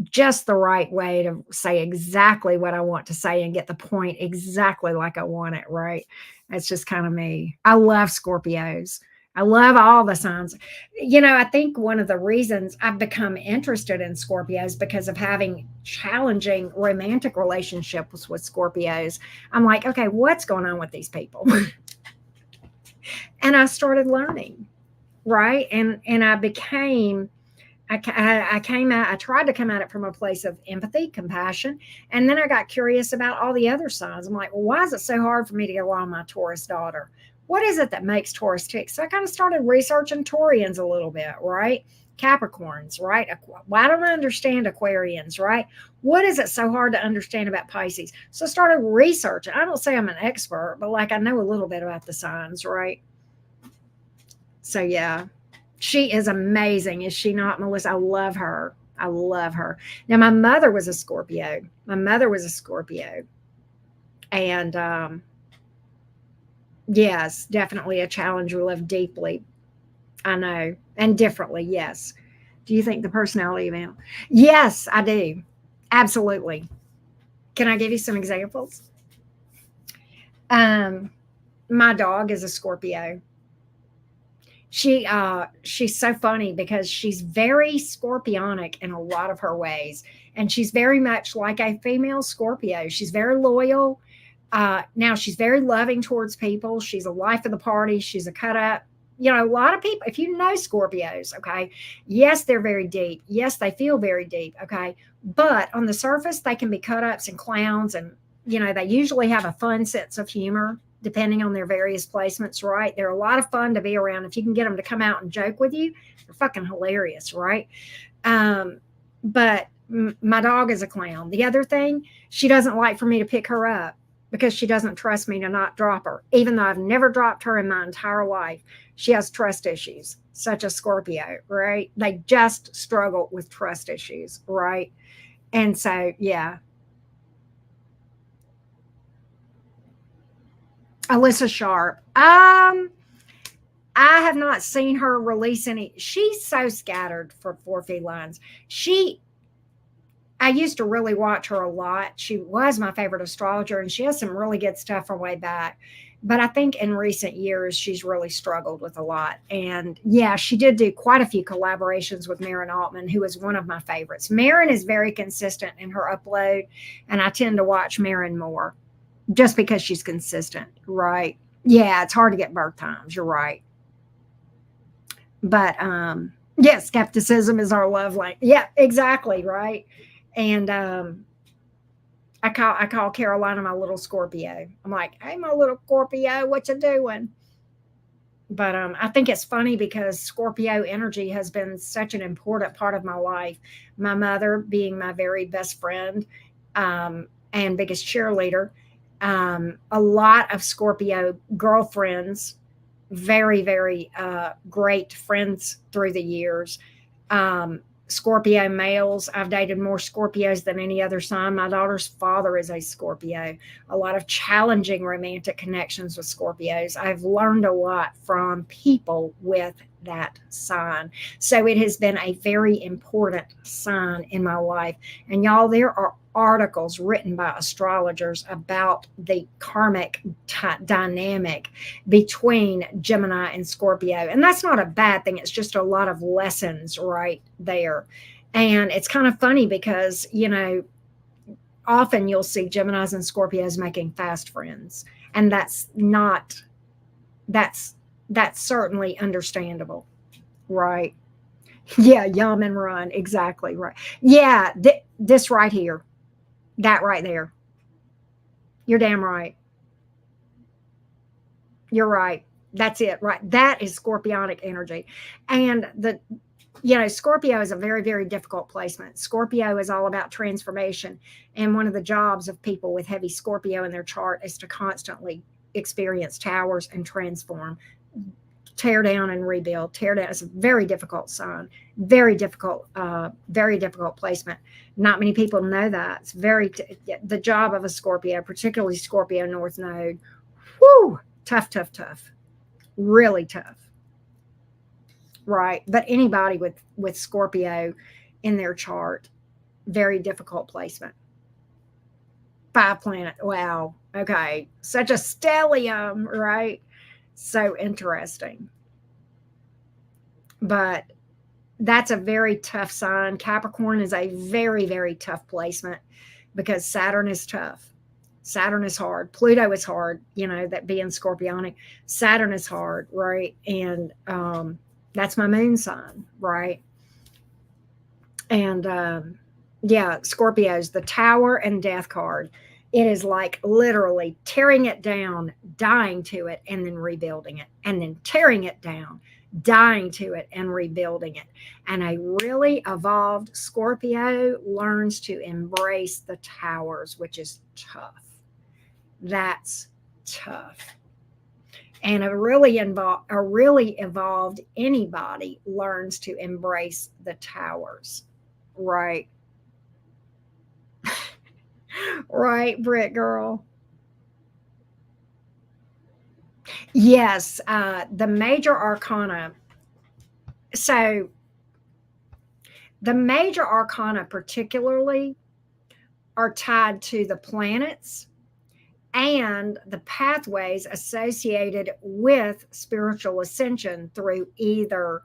just the right way to say exactly what I want to say and get the point exactly like I want it, right? That's just kind of me. I love Scorpios. I love all the signs. I think one of the reasons I've become interested in Scorpios because of having challenging romantic relationships with Scorpios. I'm like, okay, what's going on with these people? And I started learning, right? And I came out, I tried to come at it from a place of empathy, compassion, and then I got curious about all the other signs. I'm like, well, why is it so hard for me to get along with my Taurus daughter? What is it that makes Taurus tick? So I kind of started researching Taurians a little bit, right? Capricorns, right? Why don't I understand Aquarians, right? What is it so hard to understand about Pisces? So I started researching. I don't say I'm an expert, but like I know a little bit about the signs, right? So yeah, she is amazing, is she not, Melissa? I love her. I love her. Now, my mother was a Scorpio. My mother was a Scorpio. And yes, definitely a challenge we love deeply. I know. And differently, yes. Do you think the personality of animal? Yes, I do. Absolutely. Can I give you some examples? Um, my dog is a Scorpio. She's so funny because she's very scorpionic in a lot of her ways, and she's very much like a female Scorpio. She's very loyal. Now she's very loving towards people. She's a life of the party. She's a cut up. You know, a lot of people, if you know Scorpios, okay, yes, they're very deep. Yes, they feel very deep, okay. But on the surface, they can be cut ups and clowns. And, you know, they usually have a fun sense of humor, depending on their various placements, right? They're a lot of fun to be around. If you can get them to come out and joke with you, they're fucking hilarious, right? But my dog is a clown. The other thing, she doesn't like for me to pick her up because she doesn't trust me to not drop her, even though I've never dropped her in my entire life. She has trust issues, such as Scorpio, right? They just struggle with trust issues, right? And so, yeah, Alyssa Sharp. I have not seen her release any. She's so scattered for four felines. She I used to really watch her a lot. She was my favorite astrologer, and she has some really good stuff from way back. But I think in recent years, she's really struggled with a lot. And yeah, she did do quite a few collaborations with Marin Altman, who is one of my favorites. Marin is very consistent in her upload, and I tend to watch Marin more just because she's consistent, right? Yeah, it's hard to get birth times. You're right. But yeah, skepticism is our love language. Yeah, exactly, right. And I call Carolina my little Scorpio. I'm like, hey, my little Scorpio, what you doing? But I think it's funny because Scorpio energy has been such an important part of my life. My mother being my very best friend and biggest cheerleader. A lot of Scorpio girlfriends, very, very great friends through the years. Scorpio males. I've dated more Scorpios than any other sign. My daughter's father is a Scorpio. A lot of challenging romantic connections with Scorpios. I've learned a lot from people with that sign. So it has been a very important sign in my life. And y'all, there are articles written by astrologers about the karmic dynamic between Gemini and Scorpio. And that's not a bad thing. It's just a lot of lessons right there. And it's kind of funny because, you know, often you'll see Geminis and Scorpios making fast friends. And that's certainly understandable. Right. Yeah. Yum and run. Exactly. Right. Yeah. This right here, that right there. You're damn right. You're right. That's it, right? That is scorpionic energy. And Scorpio is a very, very difficult placement. Scorpio is all about transformation. And one of the jobs of people with heavy Scorpio in their chart is to constantly experience towers and transform, tear down and rebuild. Tear down is a very difficult sign, very difficult placement. Not many people know that. It's the job of a Scorpio, particularly Scorpio North Node. Whoo, tough, tough, tough, really tough, right? But anybody with Scorpio in their chart, very difficult placement. Five planet, wow, okay, such a stellium, right? So interesting. But that's a very tough sign. Capricorn is a very, very tough placement because Saturn is tough. Saturn is hard. Pluto is hard, that being scorpionic. Saturn is hard, right? And that's my moon sign, right? And yeah, Scorpios, the Tower and Death card. It is like literally tearing it down, dying to it, and then rebuilding it, and then tearing it down, dying to it, and rebuilding it. And a really evolved Scorpio learns to embrace the towers, which is tough. That's tough. And a really evolved anybody learns to embrace the towers. Right. Right, Britt girl. Yes, the major arcana. So the major arcana particularly are tied to the planets and the pathways associated with spiritual ascension through either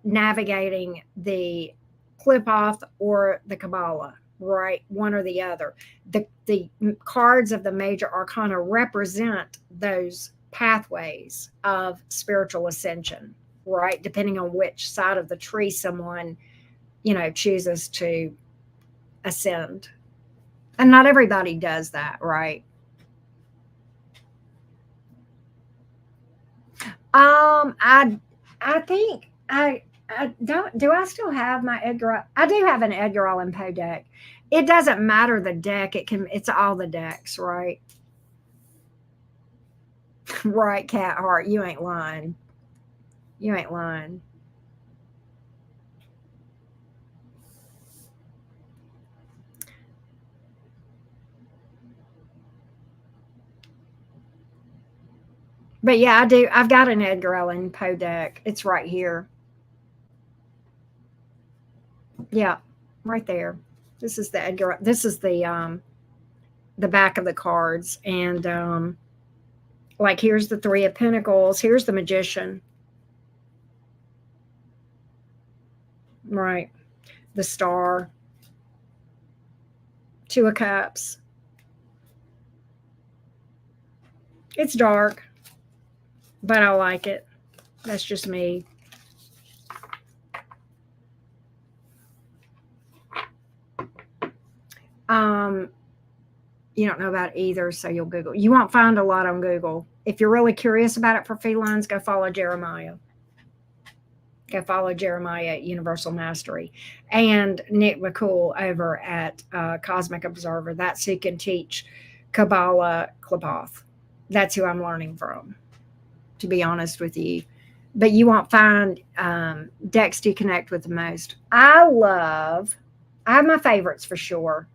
navigating the Qliphoth or the Kabbalah, right? One or the other. The cards of the major arcana represent those pathways of spiritual ascension, right? Depending on which side of the tree someone, chooses to ascend. And not everybody does that, right? I think I don't. Do I still have my Edgar? I do have an Edgar Allan Poe deck. It doesn't matter the deck. It's all the decks, right? Right, Cat Heart. You ain't lying. You ain't lying. But yeah, I do. I've got an Edgar Allan Poe deck. It's right here. Yeah, right there. This is the Edgar. This is the back of the cards, and like here's the Three of Pentacles. Here's the Magician. Right. The Star. Two of Cups. It's dark, but I like it. That's just me. You don't know about either, so you'll Google. You won't find a lot on Google. If you're really curious about it for felines, go follow Jeremiah. Go follow Jeremiah at Universal Mastery and Nick McCool over at Cosmic Observer. That's who can teach Kabbalah Qliphoth. That's who I'm learning from, to be honest with you. But you won't find decks to connect with the most. I have my favorites for sure.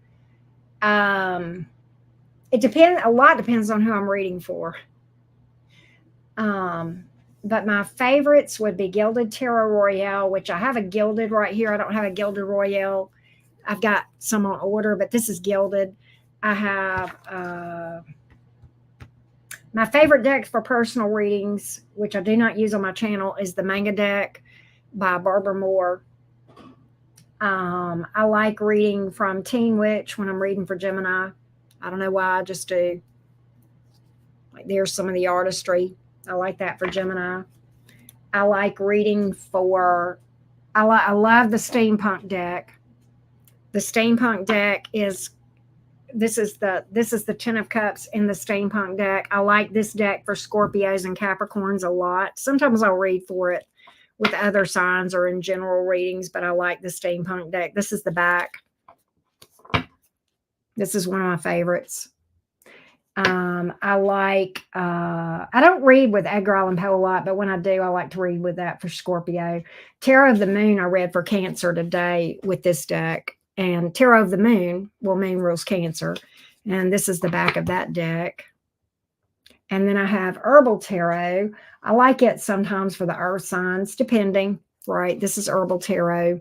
It depends. A lot depends on who I'm reading for. But my favorites would be Gilded Tarot Royale, which I have a gilded right here. I don't have a Gilded Royale. I've got some on order, but this is gilded. I have my favorite deck for personal readings, which I do not use on my channel, is the Manga deck by Barbara Moore. I like reading from Teen Witch when I'm reading for Gemini. I don't know why, I just do. Like there's some of the artistry. I like that for Gemini. I like reading for. I love the steampunk deck. The steampunk deck is. This is the Ten of Cups in the steampunk deck. I like this deck for Scorpios and Capricorns a lot. Sometimes I'll read for it with other signs or in general readings, but I like the steampunk deck. This is the back. This is one of my favorites. I don't read with Edgar Allan Poe a lot, but when I do, I like to read with that for Scorpio. Tarot of the Moon, I read for Cancer today with this deck. And Tarot of the Moon, well, Moon rules Cancer. And this is the back of that deck. And then I have Herbal Tarot. I like it sometimes for the earth signs, depending, right? This is Herbal Tarot.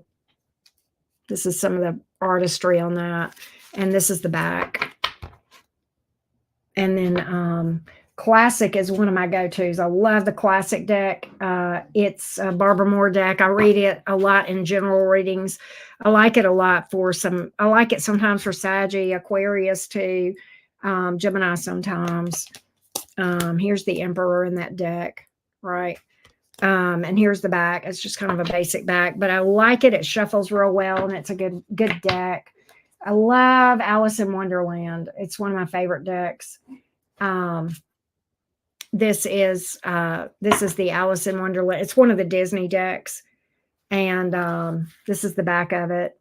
This is some of the artistry on that. And this is the back. And then Classic is one of my go-tos. I love the Classic deck. It's a Barbara Moore deck. I read it a lot in general readings. I like it a lot I like it sometimes for Saggy, Aquarius too, Gemini sometimes. Here's the Emperor in that deck, right? And here's the back. It's just kind of a basic back, but I like it. It shuffles real well, and it's a good deck. I love Alice in Wonderland. It's one of my favorite decks. Um, this is the Alice in Wonderland. It's one of the Disney decks, and this is the back of it.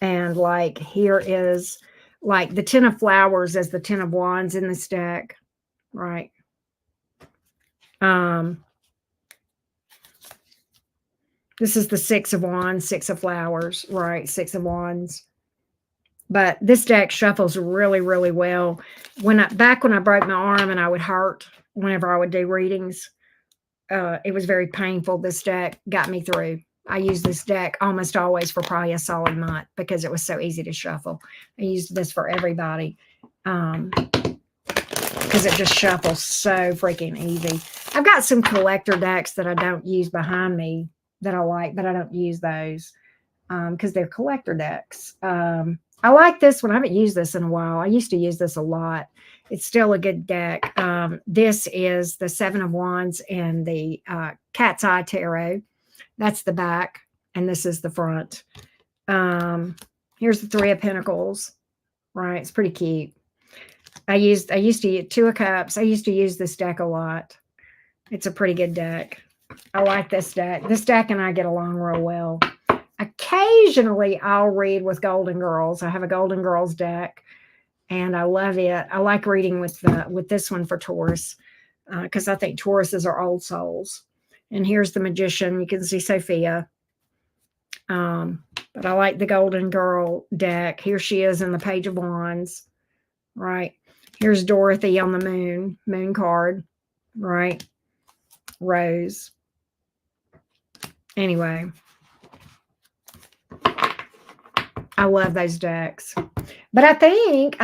And like here is like the Ten of Flowers as the Ten of Wands in this deck, right? This is the Six of Wands, Six of Flowers, right? Six of Wands. But this deck shuffles really, really well. Back when I broke my arm and I would hurt whenever I would do readings, it was very painful. This deck got me through. I used this deck almost always for probably a solid month because it was so easy to shuffle. I used this for everybody because it just shuffles so freaking easy. I've got some collector decks that I don't use behind me that I like, but I don't use those because they're collector decks. I like this one. I haven't used this in a while. I used to use this a lot. It's still a good deck. This is the Seven of Wands and the Cat's Eye Tarot. That's the back, and this is the front. Here's the Three of Pentacles. Right, it's pretty cute. I used to use Two of Cups. I used to use this deck a lot. It's a pretty good deck. I like this deck. This deck and I get along real well. Occasionally, I'll read with Golden Girls. I have a Golden Girls deck, and I love it. I like reading with this one for Taurus because I think Tauruses are old souls. And here's the Magician. You can see Sophia. But I like the Golden Girl deck. Here she is in the Page of Wands. Right. Here's Dorothy on the moon card. Right. Rose. Anyway. I love those decks. But I think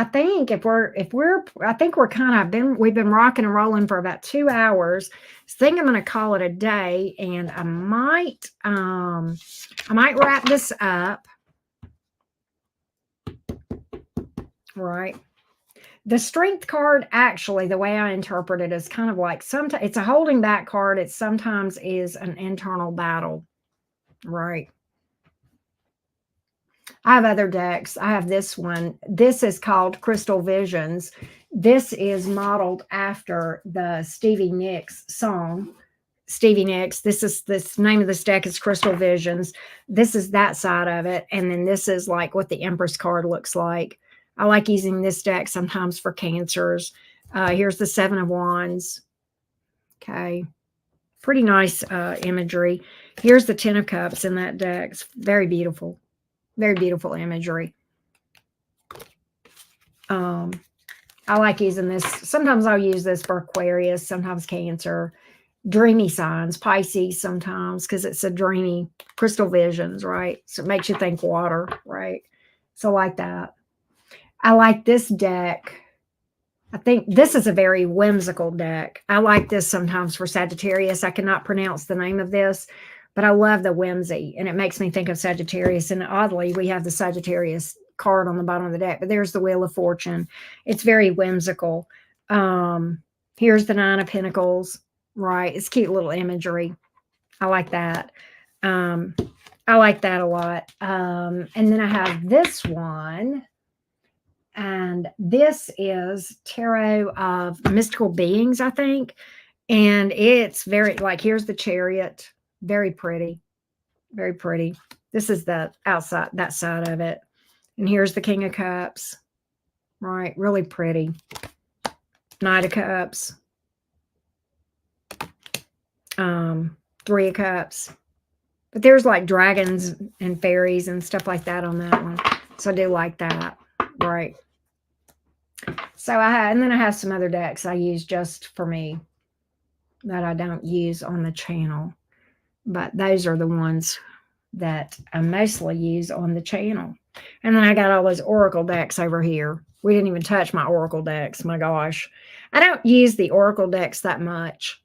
we've been rocking and rolling for about 2 hours. I think I'm going to call it a day, and I might wrap this up. Right. The Strength card, actually, the way I interpret it is kind of like sometimes it's a holding back card. It sometimes is an internal battle. Right. I have other decks. I have this one. This is called Crystal Visions. This is modeled after the Stevie Nicks song. Stevie Nicks. This name of this deck is Crystal Visions. This is that side of it. And then this is like what the Empress card looks like. I like using this deck sometimes for cancers. Here's the Seven of Wands. Okay. Pretty nice imagery. Here's the Ten of Cups in that deck. It's very beautiful. Very beautiful imagery. I like using this. Sometimes I'll use this for Aquarius, sometimes Cancer, dreamy signs, Pisces sometimes, because it's a dreamy Crystal Visions, right? So it makes you think water, right? So I like that. I like this deck. I think this is a very whimsical deck. I like this sometimes for Sagittarius. I cannot pronounce the name of this, but I love the whimsy, and it makes me think of Sagittarius. And oddly, we have the Sagittarius card on the bottom of the deck, but there's the Wheel of Fortune. It's very whimsical. Here's the Nine of Pentacles, right? It's cute little imagery. I like that. I like that a lot. And then I have this one, and this is Tarot of Mystical Beings, I think. And it's very, like, here's the Chariot. Very pretty. Very pretty. This is the outside, that side of it. And here's the King of Cups. Right. Really pretty. Knight of Cups. Three of Cups. But there's like dragons and fairies and stuff like that on that one. So I do like that. Right. So and then I have some other decks I use just for me that I don't use on the channel. But those are the ones that I mostly use on the channel. And then I got all those Oracle decks over here. We didn't even touch my Oracle decks. My gosh. I don't use the Oracle decks that much.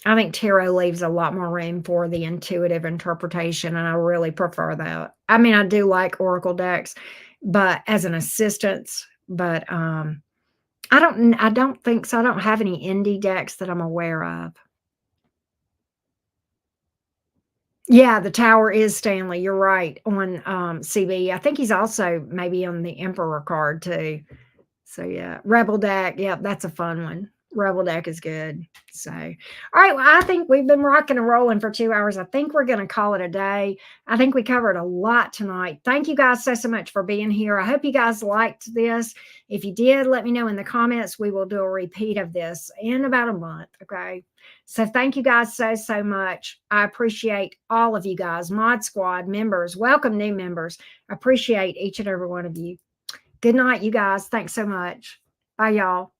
I think tarot leaves a lot more room for the intuitive interpretation, and I really prefer that. I mean, I do like Oracle decks, but as an assistance, but I don't think so. I don't have any indie decks that I'm aware of. Yeah, the tower is Stanley. You're right on CB. I think he's also maybe on the Emperor card too. So yeah, Rebel Deck. Yep, that's a fun one. Rebel Deck is good. So, all right. Well, I think we've been rocking and rolling for 2 hours. I think we're going to call it a day. I think we covered a lot tonight. Thank you guys so much for being here. I hope you guys liked this. If you did, let me know in the comments. We will do a repeat of this in about a month. Okay. So thank you guys so much. I appreciate all of you guys, Mod Squad members. Welcome new members. I appreciate each and every one of you. Good night, you guys. Thanks so much. Bye, y'all.